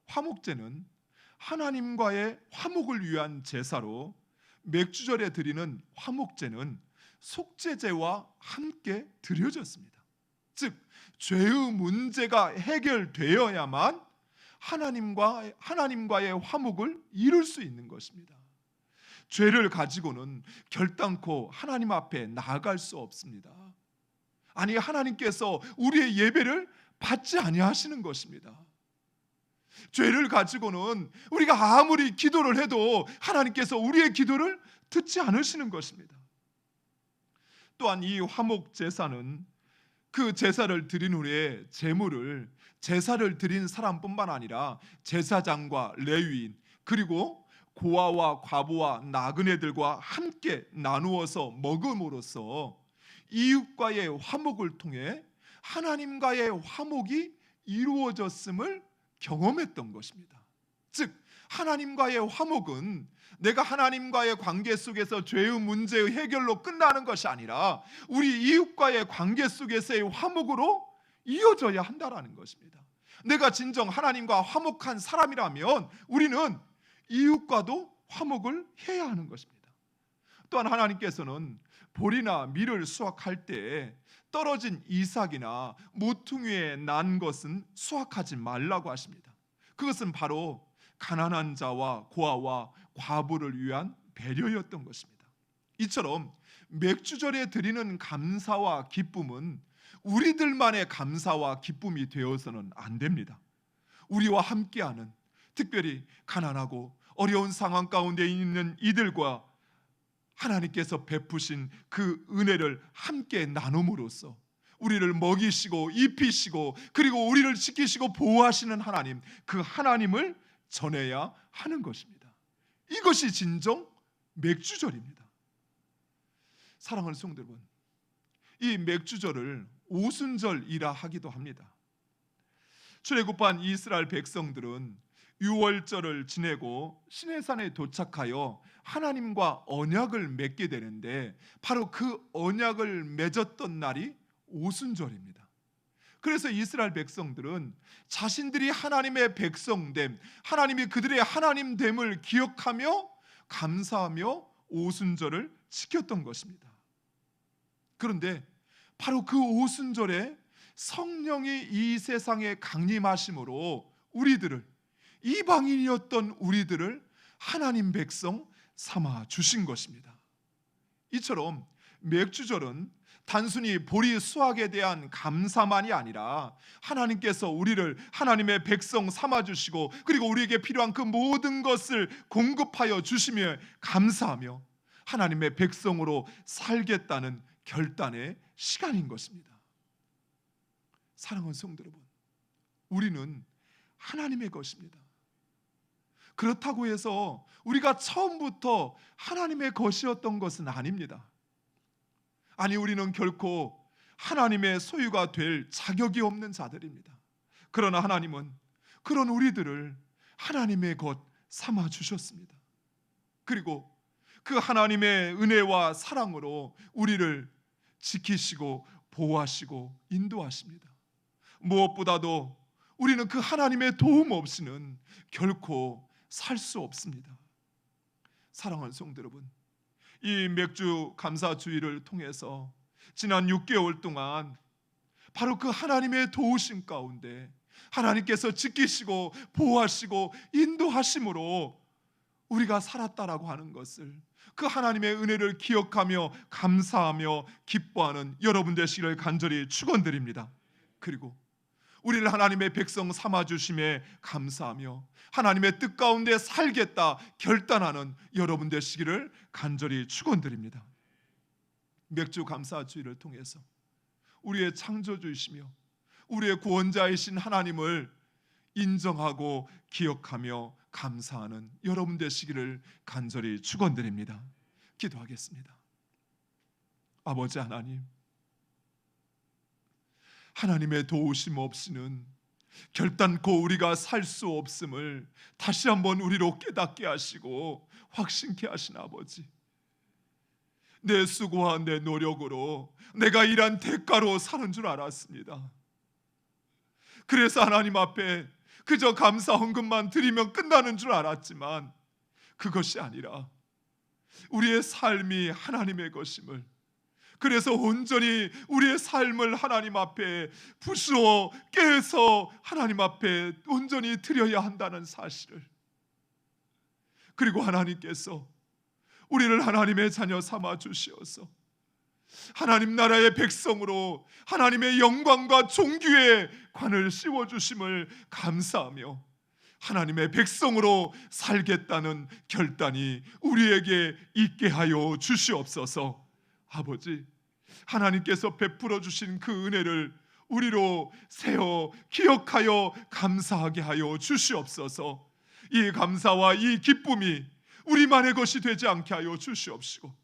화목제는 하나님과의 화목을 위한 제사로 맥주절에 드리는 화목제는 속죄제와 함께 드려졌습니다. 즉 죄의 문제가 해결되어야만 하나님과의 화목을 이룰 수 있는 것입니다. 죄를 가지고는 결단코 하나님 앞에 나아갈 수 없습니다. 아니, 하나님께서 우리의 예배를 받지 아니하시는 것입니다. 죄를 가지고는 우리가 아무리 기도를 해도 하나님께서 우리의 기도를 듣지 않으시는 것입니다. 또한 이 화목 제사는 그 제사를 드린 후에 제물을 제사를 드린 사람뿐만 아니라 제사장과 레위인 그리고 고아와 과부와 나그네들과 함께 나누어서 먹음으로써 이웃과의 화목을 통해 하나님과의 화목이 이루어졌음을 경험했던 것입니다. 즉 하나님과의 화목은 내가 하나님과의 관계 속에서 죄의 문제의 해결로 끝나는 것이 아니라 우리 이웃과의 관계 속에서의 화목으로 이어져야 한다라는 것입니다. 내가 진정 하나님과 화목한 사람이라면 우리는 이웃과도 화목을 해야 하는 것입니다. 또한 하나님께서는 보리나 밀을 수확할 때 떨어진 이삭이나 모퉁이에 난 것은 수확하지 말라고 하십니다. 그것은 바로 가난한 자와 고아와 과부를 위한 배려였던 것입니다. 이처럼 맥주절에 드리는 감사와 기쁨은 우리들만의 감사와 기쁨이 되어서는 안 됩니다. 우리와 함께하는, 특별히 가난하고 어려운 상황 가운데 있는 이들과 하나님께서 베푸신 그 은혜를 함께 나눔으로써 우리를 먹이시고 입히시고 그리고 우리를 지키시고 보호하시는 하나님, 그 하나님을 전해야 하는 것입니다. 이것이 진정 맥주절입니다. 사랑하는 성도 여러분, 이 맥주절을 오순절이라 하기도 합니다. 출애굽한 이스라엘 백성들은 유월절을 지내고 시내산에 도착하여 하나님과 언약을 맺게 되는데 바로 그 언약을 맺었던 날이 오순절입니다. 그래서 이스라엘 백성들은 자신들이 하나님의 백성됨, 하나님이 그들의 하나님됨을 기억하며 감사하며 오순절을 지켰던 것입니다. 그런데 바로 그 오순절에 성령이 이 세상에 강림하심으로 우리들을, 이방인이었던 우리들을 하나님 백성 삼아 주신 것입니다. 이처럼 맥주절은 단순히 보리 수확에 대한 감사만이 아니라 하나님께서 우리를 하나님의 백성 삼아 주시고 그리고 우리에게 필요한 그 모든 것을 공급하여 주시며 감사하며 하나님의 백성으로 살겠다는 결단의 시간인 것입니다. 사랑하는 성도 여러분, 우리는 하나님의 것입니다. 그렇다고 해서 우리가 처음부터 하나님의 것이었던 것은 아닙니다. 아니, 우리는 결코 하나님의 소유가 될 자격이 없는 자들입니다. 그러나 하나님은 그런 우리들을 하나님의 것 삼아 주셨습니다. 그리고 그 하나님의 은혜와 사랑으로 우리를 지키시고 보호하시고 인도하십니다. 무엇보다도 우리는 그 하나님의 도움 없이는 결코 살 수 없습니다. 사랑하는 성도 여러분, 이 맥주 감사주의를 통해서 지난 6개월 동안 바로 그 하나님의 도우심 가운데 하나님께서 지키시고 보호하시고 인도하심으로 우리가 살았다라고 하는 것을, 그 하나님의 은혜를 기억하며 감사하며 기뻐하는 여러분 되시기를 간절히 축원드립니다. 그리고 우리를 하나님의 백성 삼아주심에 감사하며 하나님의 뜻 가운데 살겠다 결단하는 여러분 되시기를 간절히 축원드립니다. 맥주 감사주의를 통해서 우리의 창조주이시며 우리의 구원자이신 하나님을 인정하고 기억하며 감사하는 여러분 되시기를 간절히 축원드립니다. 기도하겠습니다. 아버지 하나님, 하나님의 도우심 없이는 결단코 우리가 살 수 없음을 다시 한번 우리로 깨닫게 하시고 확신케 하신 아버지, 내 수고와 내 노력으로 내가 일한 대가로 사는 줄 알았습니다. 그래서 하나님 앞에 그저 감사 헌금만 드리면 끝나는 줄 알았지만 그것이 아니라 우리의 삶이 하나님의 것임을, 그래서 온전히 우리의 삶을 하나님 앞에 부수어 깨서 하나님 앞에 온전히 드려야 한다는 사실을, 그리고 하나님께서 우리를 하나님의 자녀 삼아 주시어서 하나님 나라의 백성으로 하나님의 영광과 존귀의 관을 씌워 주심을 감사하며 하나님의 백성으로 살겠다는 결단이 우리에게 있게 하여 주시옵소서. 아버지, 하나님께서 베풀어 주신 그 은혜를 우리로 세어 기억하여 감사하게 하여 주시옵소서. 이 감사와 이 기쁨이 우리만의 것이 되지 않게 하여 주시옵시고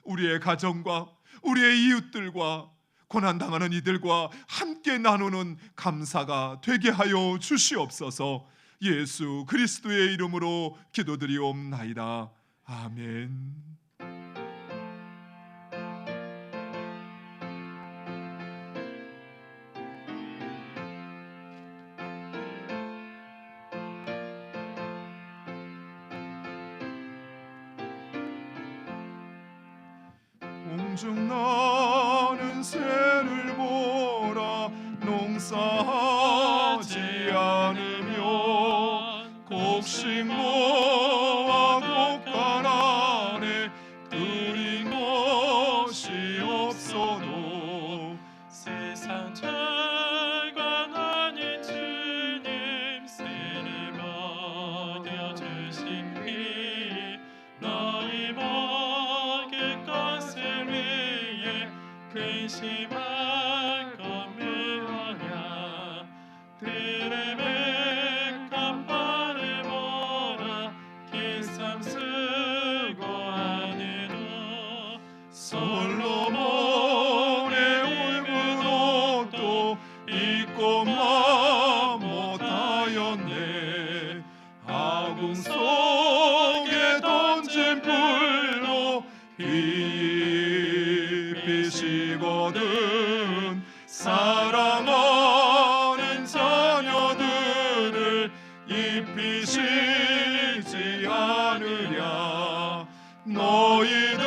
우리의 가정과 우리의 이웃들과 고난당하는 이들과 함께 나누는 감사가 되게 하여 주시옵소서. 예수 그리스도의 이름으로 기도드리옵나이다. 아멘. 공중 나는 새를 보라. 농사하지 않으면 곡식 모아 곡간 안에 들인 것이 없어도 세상 철관 아닌 주님 새를 먹여주시니 너희 먹을 것을 위해 근심할 거면야 들의 백합 발을 보라 긴 삶 수고하느라 솔로몬의 굵은 옷도 입고만 못하였네. 아궁 속에 던진 불로 비비시거든 사랑하는 자녀들을 입히시지 않으랴. 너희들은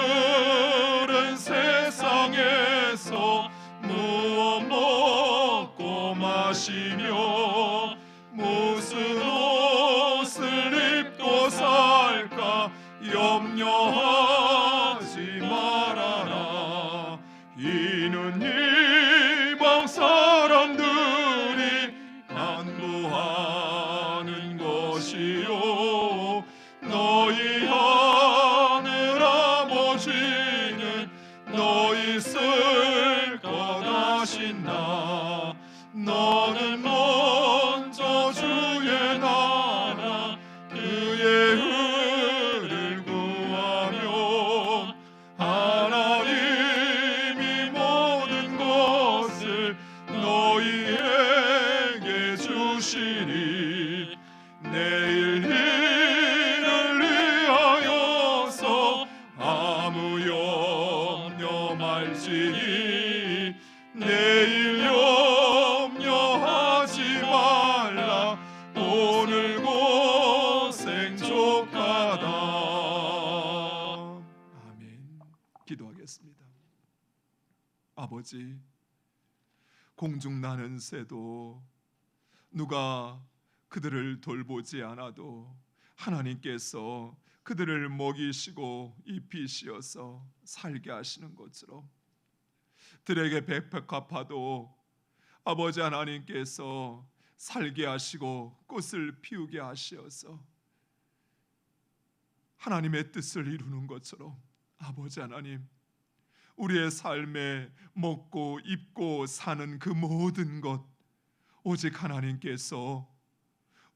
세상에서 무엇 먹고 마시며 무슨 옷을 입고 살까 염려하지 말아라. 이는 이방 사람들이 간구하는 것이요 너희 하늘 아버지는 너희 쓸 것 아신다. 너는 먼저 주의 나라 그의 의를 구하며 하나님이 모든 것을 너희에게 주시리. 내일 일을 위하여서 아무 염려 말지니 내일 염려하지 말라. 오늘 고생 족하다. 아멘. 기도하겠습니다. 아버지, 공중 나는 새도 누가 그들을 돌보지 않아도 하나님께서 그들을 먹이시고 입히시어서 살게 하시는 것처럼 들에게 백합화도 아버지 하나님께서 살게 하시고 꽃을 피우게 하시어서 하나님의 뜻을 이루는 것처럼 아버지 하나님, 우리의 삶에 먹고 입고 사는 그 모든 것 오직 하나님께서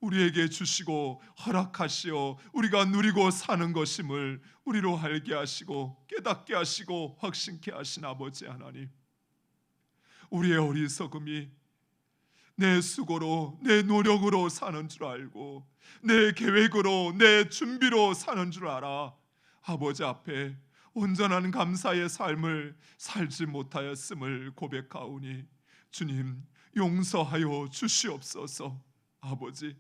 우리에게 주시고 허락하시어 우리가 누리고 사는 것임을 우리로 알게 하시고 깨닫게 하시고 확신케 하신 아버지 하나님, 우리의 어리석음이 내 수고로 내 노력으로 사는 줄 알고 내 계획으로 내 준비로 사는 줄 알아 아버지 앞에 온전한 감사의 삶을 살지 못하였음을 고백하오니 주님 용서하여 주시옵소서. 아버지,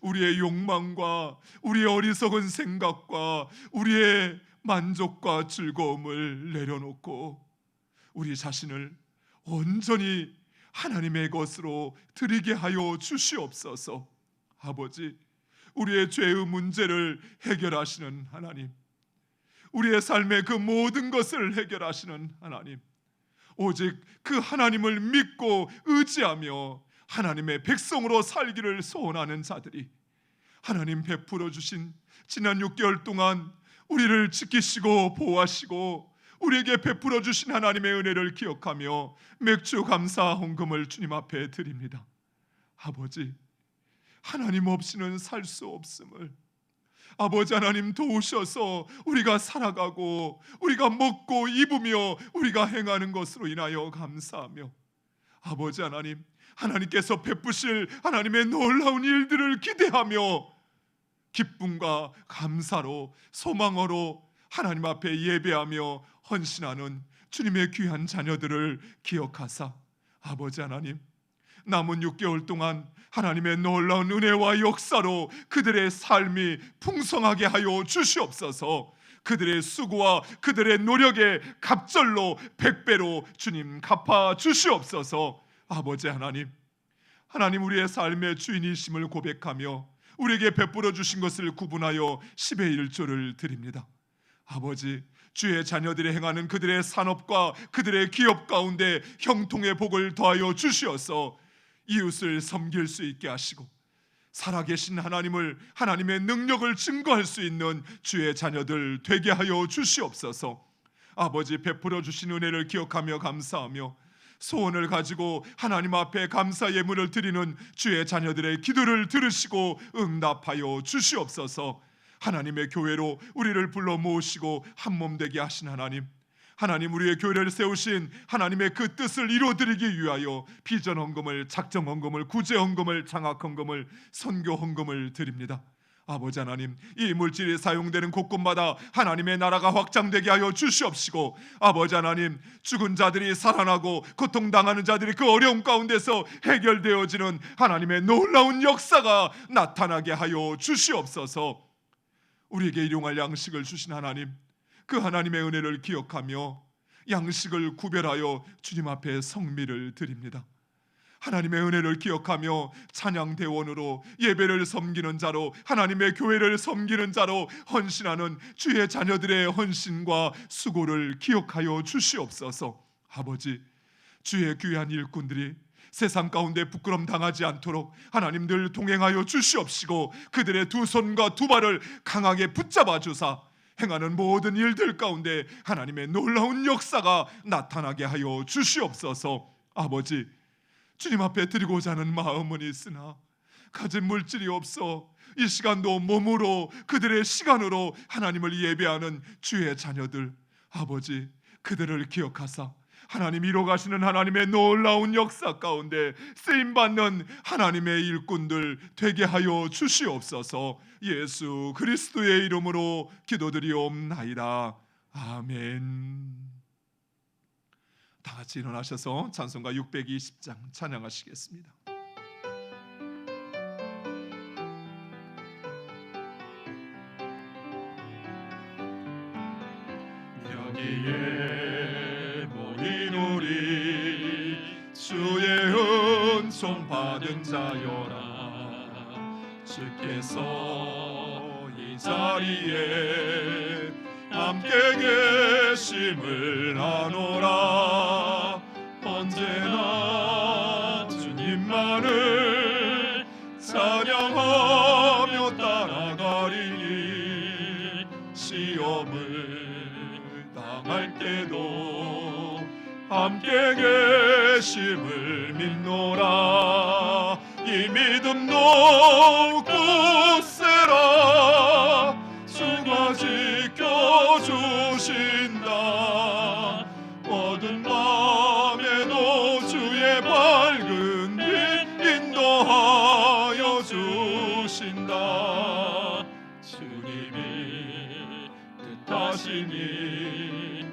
우리의 욕망과 우리의 어리석은 생각과 우리의 만족과 즐거움을 내려놓고 우리 자신을 온전히 하나님의 것으로 드리게 하여 주시옵소서. 아버지, 우리의 죄의 문제를 해결하시는 하나님, 우리의 삶의 그 모든 것을 해결하시는 하나님, 오직 그 하나님을 믿고 의지하며 하나님의 백성으로 살기를 소원하는 자들이 하나님 베풀어 주신 지난 6개월 동안 우리를 지키시고 보호하시고 우리에게 베풀어 주신 하나님의 은혜를 기억하며 맥주 감사 헌금을 주님 앞에 드립니다. 아버지, 하나님 없이는 살 수 없음을 아버지 하나님 도우셔서 우리가 살아가고 우리가 먹고 입으며 우리가 행하는 것으로 인하여 감사하며 아버지 하나님, 하나님께서 베푸실 하나님의 놀라운 일들을 기대하며 기쁨과 감사로 소망으로 하나님 앞에 예배하며 헌신하는 주님의 귀한 자녀들을 기억하사 아버지 하나님, 남은 6개월 동안 하나님의 놀라운 은혜와 역사로 그들의 삶이 풍성하게 하여 주시옵소서. 그들의 수고와 그들의 노력의 갑절로 100배로 주님 갚아 주시옵소서. 아버지 하나님, 하나님 우리의 삶의 주인이심을 고백하며 우리에게 베풀어 주신 것을 구분하여 10의 1조를 드립니다. 아버지, 주의 자녀들이 행하는 그들의 산업과 그들의 기업 가운데 형통의 복을 더하여 주시어서 이웃을 섬길 수 있게 하시고 살아계신 하나님을, 하나님의 능력을 증거할 수 있는 주의 자녀들 되게 하여 주시옵소서. 아버지, 베풀어 주신 은혜를 기억하며 감사하며 소원을 가지고 하나님 앞에 감사 예물을 드리는 주의 자녀들의 기도를 들으시고 응답하여 주시옵소서. 하나님의 교회로 우리를 불러 모으시고 한몸 되게 하신 하나님, 하나님 우리의 교회를 세우신 하나님의 그 뜻을 이루어드리기 위하여 비전 헌금을, 작정 헌금을, 구제 헌금을, 장학 헌금을, 선교 헌금을 드립니다. 아버지 하나님, 이 물질이 사용되는 곳곳마다 하나님의 나라가 확장되게 하여 주시옵시고, 아버지 하나님, 죽은 자들이 살아나고 고통당하는 자들이 그 어려움 가운데서 해결되어지는 하나님의 놀라운 역사가 나타나게 하여 주시옵소서. 우리에게 일용할 양식을 주신 하나님, 그 하나님의 은혜를 기억하며 양식을 구별하여 주님 앞에 성미를 드립니다. 하나님의 은혜를 기억하며 찬양대원으로 예배를 섬기는 자로, 하나님의 교회를 섬기는 자로 헌신하는 주의 자녀들의 헌신과 수고를 기억하여 주시옵소서. 아버지, 주의 귀한 일꾼들이 세상 가운데 부끄럼 당하지 않도록 하나님 늘 동행하여 주시옵시고, 그들의 두 손과 두 발을 강하게 붙잡아 주사 행하는 모든 일들 가운데 하나님의 놀라운 역사가 나타나게 하여 주시옵소서. 아버지, 주님 앞에 드리고자 하는 마음은 있으나 가진 물질이 없어 이 시간도 몸으로, 그들의 시간으로 하나님을 예배하는 주의 자녀들, 아버지, 그들을 기억하사 하나님 이뤄가시는 하나님의 놀라운 역사 가운데 쓰임받는 하나님의 일꾼들 되게 하여 주시옵소서. 예수 그리스도의 이름으로 기도드리옵나이다. 아멘. 다 같이 일어나셔서 찬송가 620장 찬양하시겠습니다. 여기에 모인 우리 주의 은총 받은 자여라. 주께서 이 자리에 함께 계심을 아노라. 언제나 주님만을 찬양하며 따라가리니 시험을 당할 때도 함께 계심을 믿노라. 이 믿음 놓고세라. 주가 지켜주신다. 어두운 밤에도 주의 밝은 빛 인도하여 주신다. 주님이 뜻하시니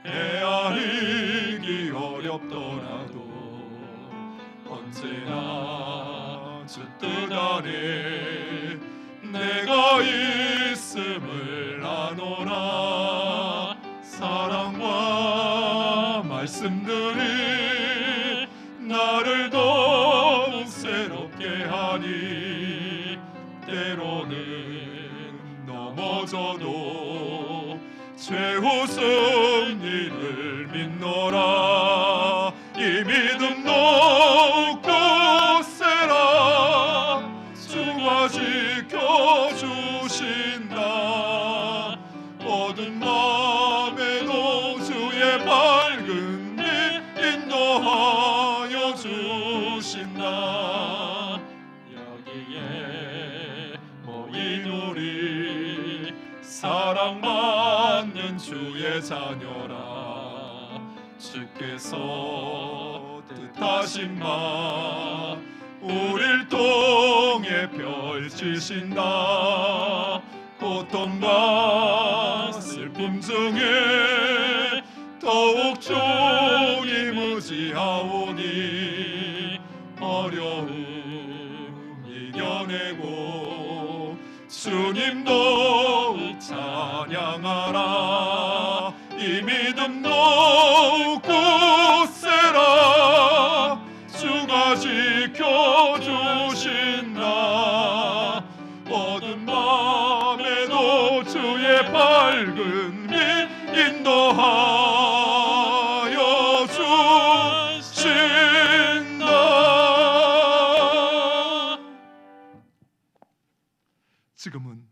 헤아리기 어렵더라도 언제나 주 뜻 아래 내가 있음을 아노라. 사랑과 말씀들이 나를 더욱 새롭게 하니 때로는 넘어져도 최후 승리를 믿노라. 이 믿음 놓고세라. 주가 지켜주신다. 어두운 밤에도 주의 밝은 빛 인도하여 주신다. 여기에 모인 우리 사랑받는 주의 자녀라. 주께서 뜻하신 바 우릴 통해 펼치신다. 고통과 슬픔 중에 더욱 종이 무지하오니 어려움 이겨내고 주님 더욱 찬양하라. 이 믿음 더욱 굳세라. 주가 지켜주신다. 어두운 밤에도 주의 밝은 빛 인도하여 주신다. 지금은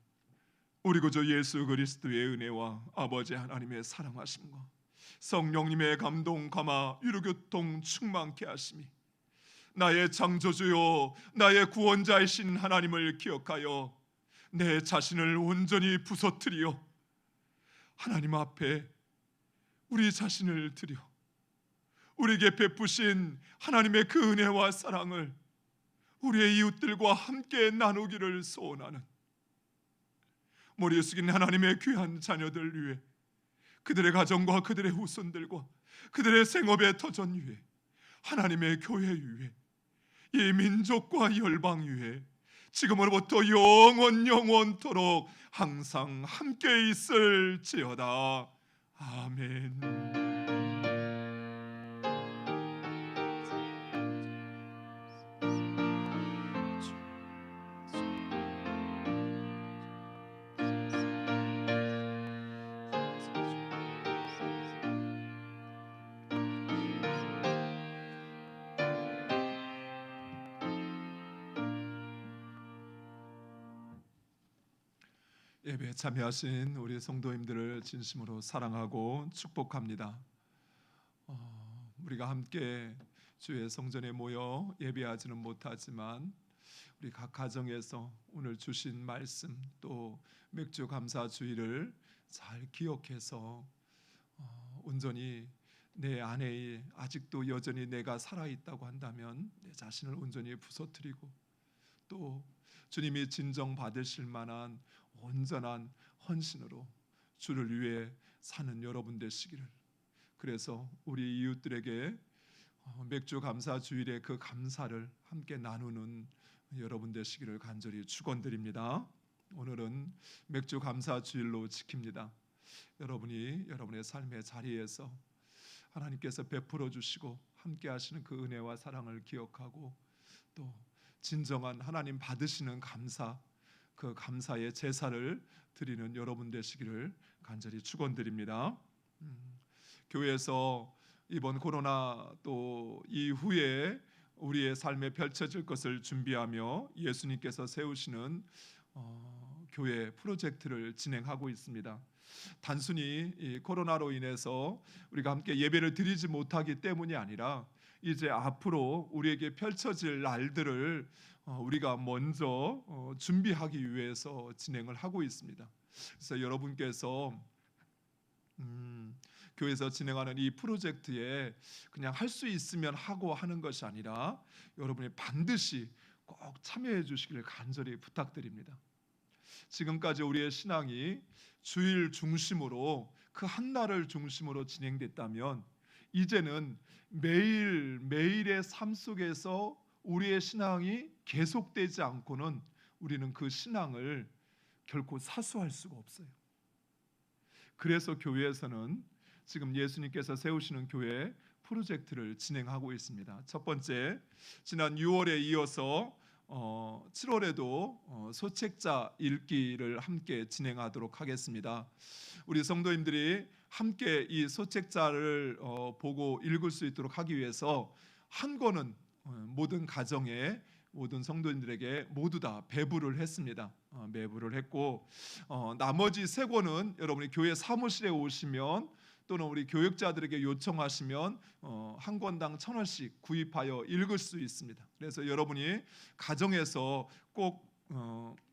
우리 구주 예수 그리스도의 은혜와 아버지 하나님의 사랑하심과 성령님의 감동 감화 유로교통 충만케 하심이 나의 창조주요 나의 구원자이신 하나님을 기억하여 내 자신을 온전히 부서뜨리어 하나님 앞에 우리 자신을 드려 우리에게 베푸신 하나님의 그 은혜와 사랑을 우리의 이웃들과 함께 나누기를 소원하는 머리 숙인 하나님의 귀한 자녀들 위해 그들의 가정과 그들의 후손들과 그들의 생업의 터전 위에 하나님의 교회 위에 이 민족과 열방 위에 지금으로부터 영원토록 항상 함께 있을지어다. 아멘. 예배에 참여하신 우리 성도님들을 진심으로 사랑하고 축복합니다. 우리가 함께 주의 성전에 모여 예배하지는 못하지만 우리 각 가정에서 오늘 주신 말씀 또 맥주 감사 주일을 잘 기억해서 온전히 내 안에 아직도 여전히 내가 살아있다고 한다면 내 자신을 온전히 부서뜨리고 또 주님이 진정 받으실 만한 온전한 헌신으로 주를 위해 사는 여러분 되시기를. 그래서 우리 이웃들에게 맥주 감사 주일의 그 감사를 함께 나누는 여러분 되시기를 간절히 축원드립니다. 오늘은 맥주 감사 주일로 지킵니다. 여러분이 여러분의 삶의 자리에서 하나님께서 베풀어 주시고 함께 하시는 그 은혜와 사랑을 기억하고 또 진정한 하나님 받으시는 감사, 그 감사의 제사를 드리는 여러분 되시기를 간절히 축원드립니다. 교회에서 이번 코로나 또 이후에 우리의 삶에 펼쳐질 것을 준비하며 예수님께서 세우시는 교회 프로젝트를 진행하고 있습니다. 단순히 이 코로나로 인해서 우리가 함께 예배를 드리지 못하기 때문이 아니라 이제 앞으로 우리에게 펼쳐질 날들을 우리가 먼저 준비하기 위해서 진행을 하고 있습니다. 그래서 여러분께서 교회에서 진행하는 이 프로젝트에 그냥 할 수 있으면 하고 하는 것이 아니라 여러분이 반드시 꼭 참여해 주시기를 간절히 부탁드립니다. 지금까지 우리의 신앙이 주일 중심으로 그 한 날을 중심으로 진행됐다면 이제는 매일의 삶 속에서 우리의 신앙이 계속되지 않고는 우리는 그 신앙을 결코 사수할 수가 없어요. 그래서 교회에서는 지금 예수님께서 세우시는 교회 프로젝트를 진행하고 있습니다. 첫 번째, 지난 6월에 이어서 7월에도 소책자 읽기를 함께 진행하도록 하겠습니다. 우리 성도님들이 함께 이 소책자를 보고 읽을 수 있도록 하기 위해서 한 권은 모든 가정에 모든 성도님들에게 모두 다 배부를 했습니다. 배부를 했고 나머지 세 권은 여러분이 교회 사무실에 오시면 또는 우리 교육자들에게 요청하시면 한 권당 1,000원씩 구입하여 읽을 수 있습니다. 그래서 여러분이 가정에서 꼭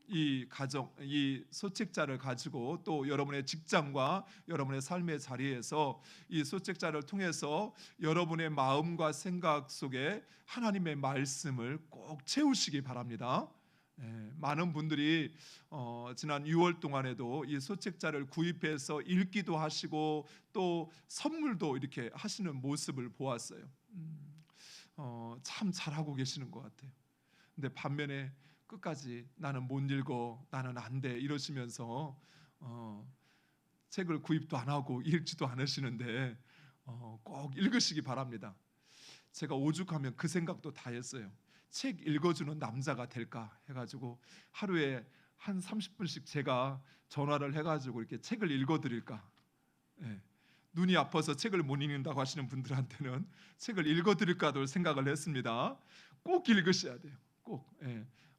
이 가정, 이 소책자를 가지고 또 여러분의 직장과 여러분의 삶의 자리에서 이 소책자를 통해서 여러분의 마음과 생각 속에 하나님의 말씀을 꼭 채우시기 바랍니다. 많은 분들이 지난 6월 동안에도 이 소책자를 구입해서 읽기도 하시고 또 선물도 이렇게 하시는 모습을 보았어요. 참 잘하고 계시는 것 같아요. 근데 반면에 끝까지 나는 못 읽어, 나는 안 돼 이러시면서 책을 구입도 안 하고 읽지도 않으시는데 꼭 읽으시기 바랍니다. 제가 오죽하면 그 생각도 다 했어요. 책 읽어주는 남자가 될까 해가지고 하루에 한 30분씩 제가 전화를 해가지고 이렇게 책을 읽어드릴까. 눈이 아파서 책을 못 읽는다고 하시는 분들한테는 책을 읽어드릴까도 생각을 했습니다. 꼭 읽으셔야 돼요. 꼭.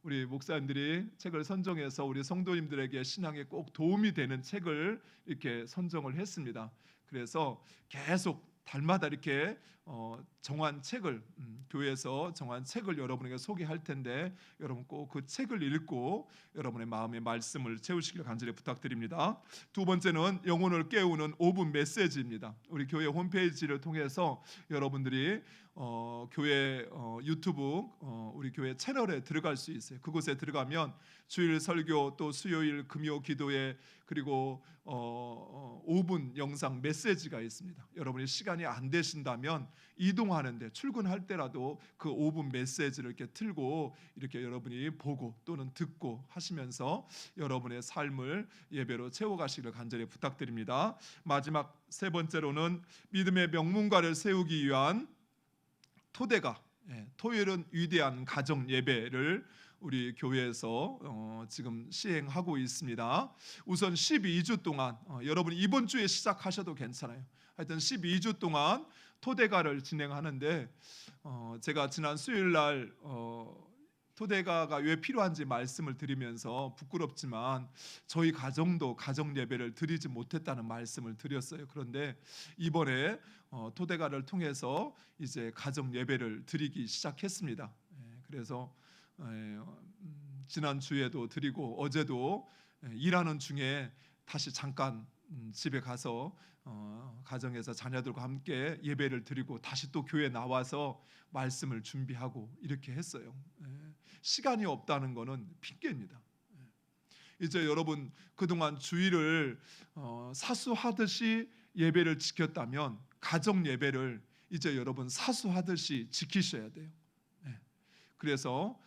우리 목사님들이 책을 선정해서 우리 성도님들에게 신앙에 꼭 도움이 되는 책을 이렇게 선정을 했습니다. 그래서 계속 달마다 이렇게 정한 책을 교회에서 정한 책을 여러분에게 소개할 텐데 여러분 꼭 그 책을 읽고 여러분의 마음의 말씀을 채우시길 간절히 부탁드립니다. 두 번째는 영혼을 깨우는 5분 메시지입니다. 우리 교회 홈페이지를 통해서 여러분들이 교회 유튜브 우리 교회 채널에 들어갈 수 있어요. 그곳에 들어가면 주일 설교 또 수요일 금요 기도회 그리고 5분 영상 메시지가 있습니다. 여러분이 시간이 안 되신다면 이동하는데 출근할 때라도 그 5분 메시지를 이렇게 틀고 이렇게 여러분이 보고 또는 듣고 하시면서 여러분의 삶을 예배로 채워가시기를 간절히 부탁드립니다. 마지막 세 번째로는 믿음의 명문가를 세우기 위한 토대가 토요일은 위대한 가정 예배를 우리 교회에서 지금 시행하고 있습니다. 우선 12주 동안 여러분 이번 주에 시작하셔도 괜찮아요. 하여튼 12주 동안 토대가를 진행하는데 제가 지난 수요일 날 토대가가 왜 필요한지 말씀을 드리면서 부끄럽지만 저희 가정도 가정 예배를 드리지 못했다는 말씀을 드렸어요. 그런데 이번에 토대가를 통해서 이제 가정 예배를 드리기 시작했습니다. 그래서 지난 주에도 드리고 어제도 일하는 중에 다시 잠깐 집에 가서 가정에서 자녀들과 함께 예배를 드리고 다시 또 교회 나와서 말씀을 준비하고 이렇게 했어요. 시간이 없다는 것은 핑계입니다. 이제 여러분 그동안 주일을 사수하듯이 예배를 지켰다면 가정 예배를 이제 여러분 사수하듯이 지키셔야 돼요. 그래서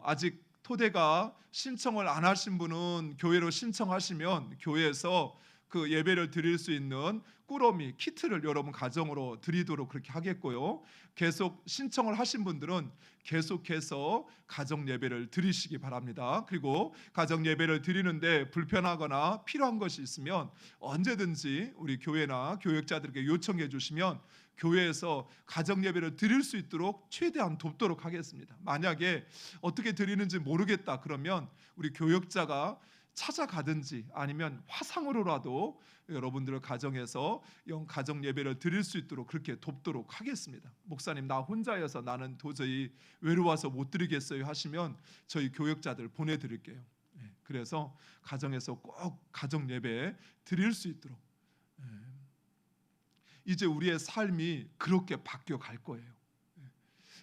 아직 토대가 신청을 안 하신 분은 교회로 신청하시면 교회에서 그 예배를 드릴 수 있는 꾸러미 키트를 여러분 가정으로 드리도록 그렇게 하겠고요. 계속 신청을 하신 분들은 계속해서 가정 예배를 드리시기 바랍니다. 그리고 가정 예배를 드리는데 불편하거나 필요한 것이 있으면 언제든지 우리 교회나 교역자들에게 요청해 주시면 교회에서 가정 예배를 드릴 수 있도록 최대한 돕도록 하겠습니다. 만약에 어떻게 드리는지 모르겠다 그러면 우리 교역자가 찾아가든지 아니면 화상으로라도 여러분들의 가정에서 가정 예배를 드릴 수 있도록 그렇게 돕도록 하겠습니다. 목사님 나 혼자여서 나는 도저히 외로워서 못 드리겠어요 하시면 저희 교역자들 보내드릴게요. 그래서 가정에서 꼭 가정 예배 드릴 수 있도록 이제 우리의 삶이 그렇게 바뀌어 갈 거예요.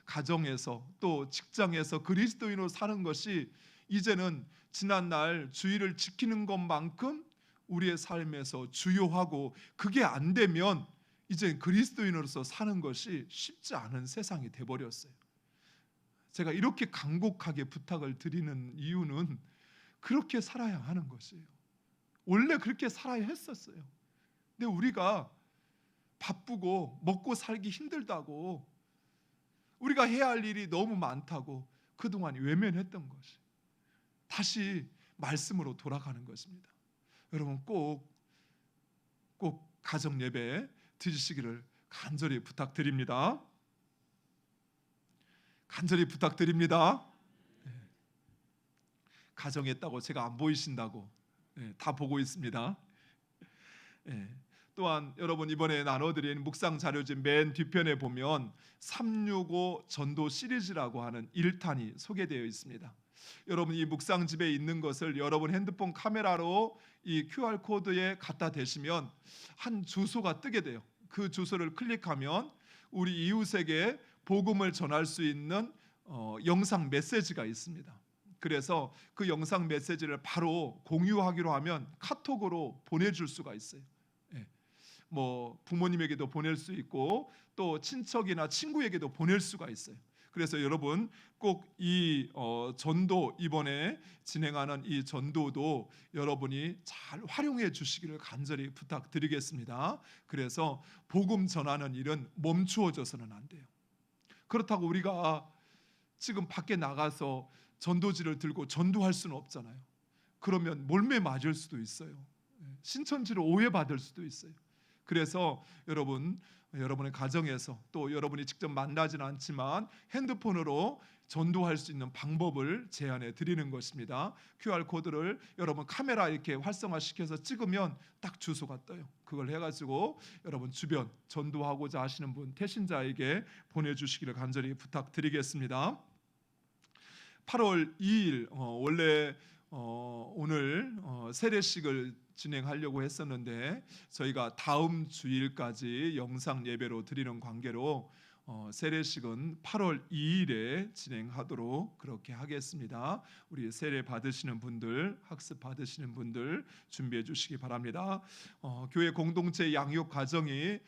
가정에서 또 직장에서 그리스도인으로 사는 것이 이제는 지난날 주일을 지키는 것만큼 우리의 삶에서 주요하고 그게 안 되면 이제 그리스도인으로서 사는 것이 쉽지 않은 세상이 돼버렸어요. 제가 이렇게 간곡하게 부탁을 드리는 이유는 그렇게 살아야 하는 것이에요. 원래 그렇게 살아야 했었어요. 근데 우리가 바쁘고 먹고 살기 힘들다고 우리가 해야 할 일이 너무 많다고 그동안 외면했던 것이 다시 말씀으로 돌아가는 것입니다. 여러분 꼭 가정 예배 드리시기를 간절히 부탁드립니다. 간절히 부탁드립니다. 가정에 있다고 제가 안 보이신다고 다 보고 있습니다. 또한 여러분 이번에 나눠드린 묵상 자료집 맨 뒤편에 보면 365 전도 시리즈라고 하는 1탄이 소개되어 있습니다. 여러분 이 묵상집에 있는 것을 여러분 핸드폰 카메라로 이 QR 코드에 갖다 대시면 한 주소가 뜨게 돼요. 그 주소를 클릭하면 우리 이웃에게 복음을 전할 수 있는 영상 메시지가 있습니다. 그래서 그 영상 메시지를 바로 공유하기로 하면 카톡으로 보내줄 수가 있어요. 예. 뭐 부모님에게도 보낼 수 있고 또 친척이나 친구에게도 보낼 수가 있어요. 그래서 여러분 꼭 이 전도 이번에 진행하는 이 전도도 여러분이 잘 활용해 주시기를 간절히 부탁드리겠습니다. 그래서 복음 전하는 일은 멈추어져서는 안 돼요. 그렇다고 우리가 지금 밖에 나가서 전도지를 들고 전도할 수는 없잖아요. 그러면 몰매 맞을 수도 있어요. 신천지로 오해받을 수도 있어요. 그래서 여러분의 가정에서 또 여러분이 직접 만나지는 않지만 핸드폰으로 전도할 수 있는 방법을 제안해 드리는 것입니다. QR 코드를 여러분 카메라 이렇게 활성화시켜서 찍으면 딱 주소가 떠요. 그걸 해가지고 여러분 주변 전도하고자 하시는 분 태신자에게 보내주시기를 간절히 부탁드리겠습니다. 8월 2일 원래 오늘 세례식을 진행하려고 했었는데 저희가 다음 주일까지 영상 예배로 드리는 관계로 세례식은 8월 2일에 진행하도록 그렇게 하겠습니다. 우리 세례 받으시는 분들, 학습 받으시는 분들 준비해 주시기 바랍니다. 교회 공동체 양육 과정이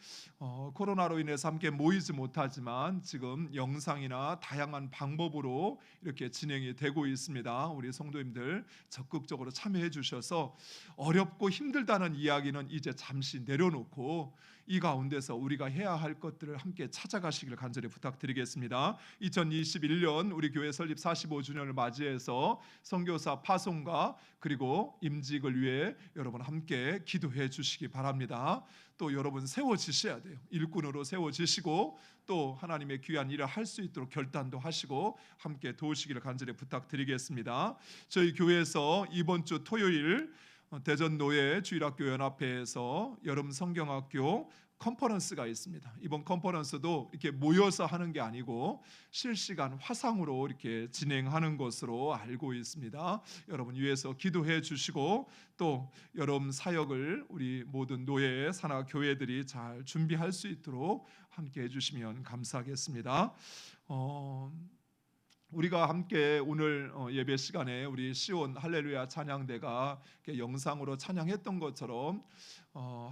코로나로 인해서 함께 모이지 못하지만 지금 영상이나 다양한 방법으로 이렇게 진행이 되고 있습니다. 우리 성도님들 적극적으로 참여해 주셔서 어렵고 힘들다는 이야기는 이제 잠시 내려놓고 이 가운데서 우리가 해야 할 것들을 함께 찾아가시기를 간절히 부탁드리겠습니다. 2021년 우리 교회 설립 45주년을 맞이해서 선교사 파송과 그리고 임직을 위해 여러분 함께 기도해 주시기 바랍니다. 또 여러분 세워지셔야 돼요. 일꾼으로 세워지시고 또 하나님의 귀한 일을 할 수 있도록 결단도 하시고 함께 도우시기를 간절히 부탁드리겠습니다. 저희 교회에서 이번 주 토요일 대전 노예 주일학교 연합회에서 여름 성경학교 컨퍼런스가 있습니다. 이번 컨퍼런스도 이렇게 모여서 하는 게 아니고 실시간 화상으로 이렇게 진행하는 것으로 알고 있습니다. 여러분 위해서 기도해 주시고 또 여름 사역을 우리 모든 노예 산하 교회들이 잘 준비할 수 있도록 함께 해주시면 감사하겠습니다. 우리가 함께 오늘 예배 시간에 우리 시온 할렐루야 찬양대가 영상으로 찬양했던 것처럼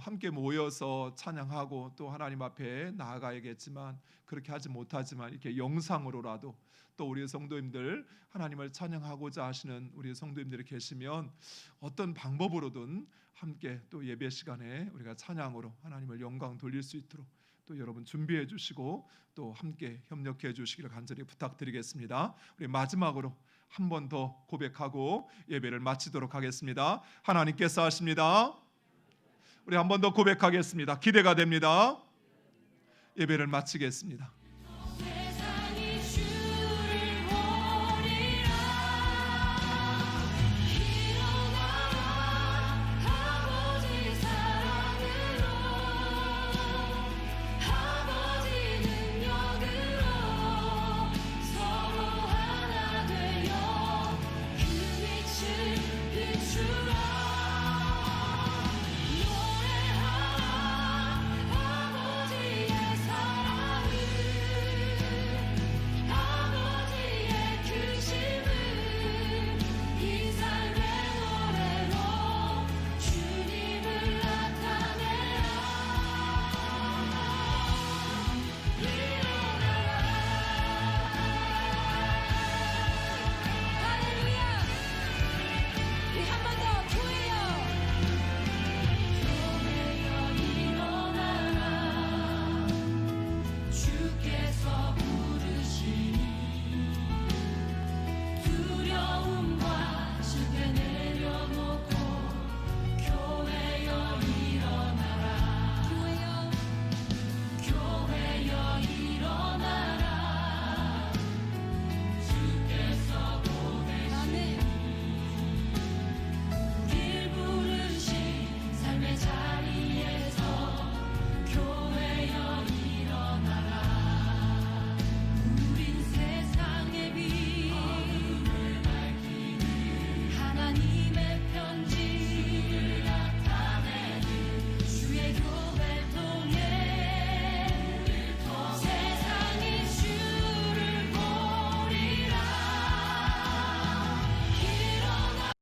함께 모여서 찬양하고 또 하나님 앞에 나아가야겠지만 그렇게 하지 못하지만 이렇게 영상으로라도 또 우리 성도님들 하나님을 찬양하고자 하시는 우리 성도님들이 계시면 어떤 방법으로든 함께 또 예배 시간에 우리가 찬양으로 하나님을 영광 돌릴 수 있도록 또 여러분 준비해 주시고 또 함께 협력해 주시기를 간절히 부탁드리겠습니다. 우리 마지막으로 한 번 더 고백하고 예배를 마치도록 하겠습니다. 하나님께서 하십니다. 우리 한 번 더 고백하겠습니다. 기대가 됩니다. 예배를 마치겠습니다.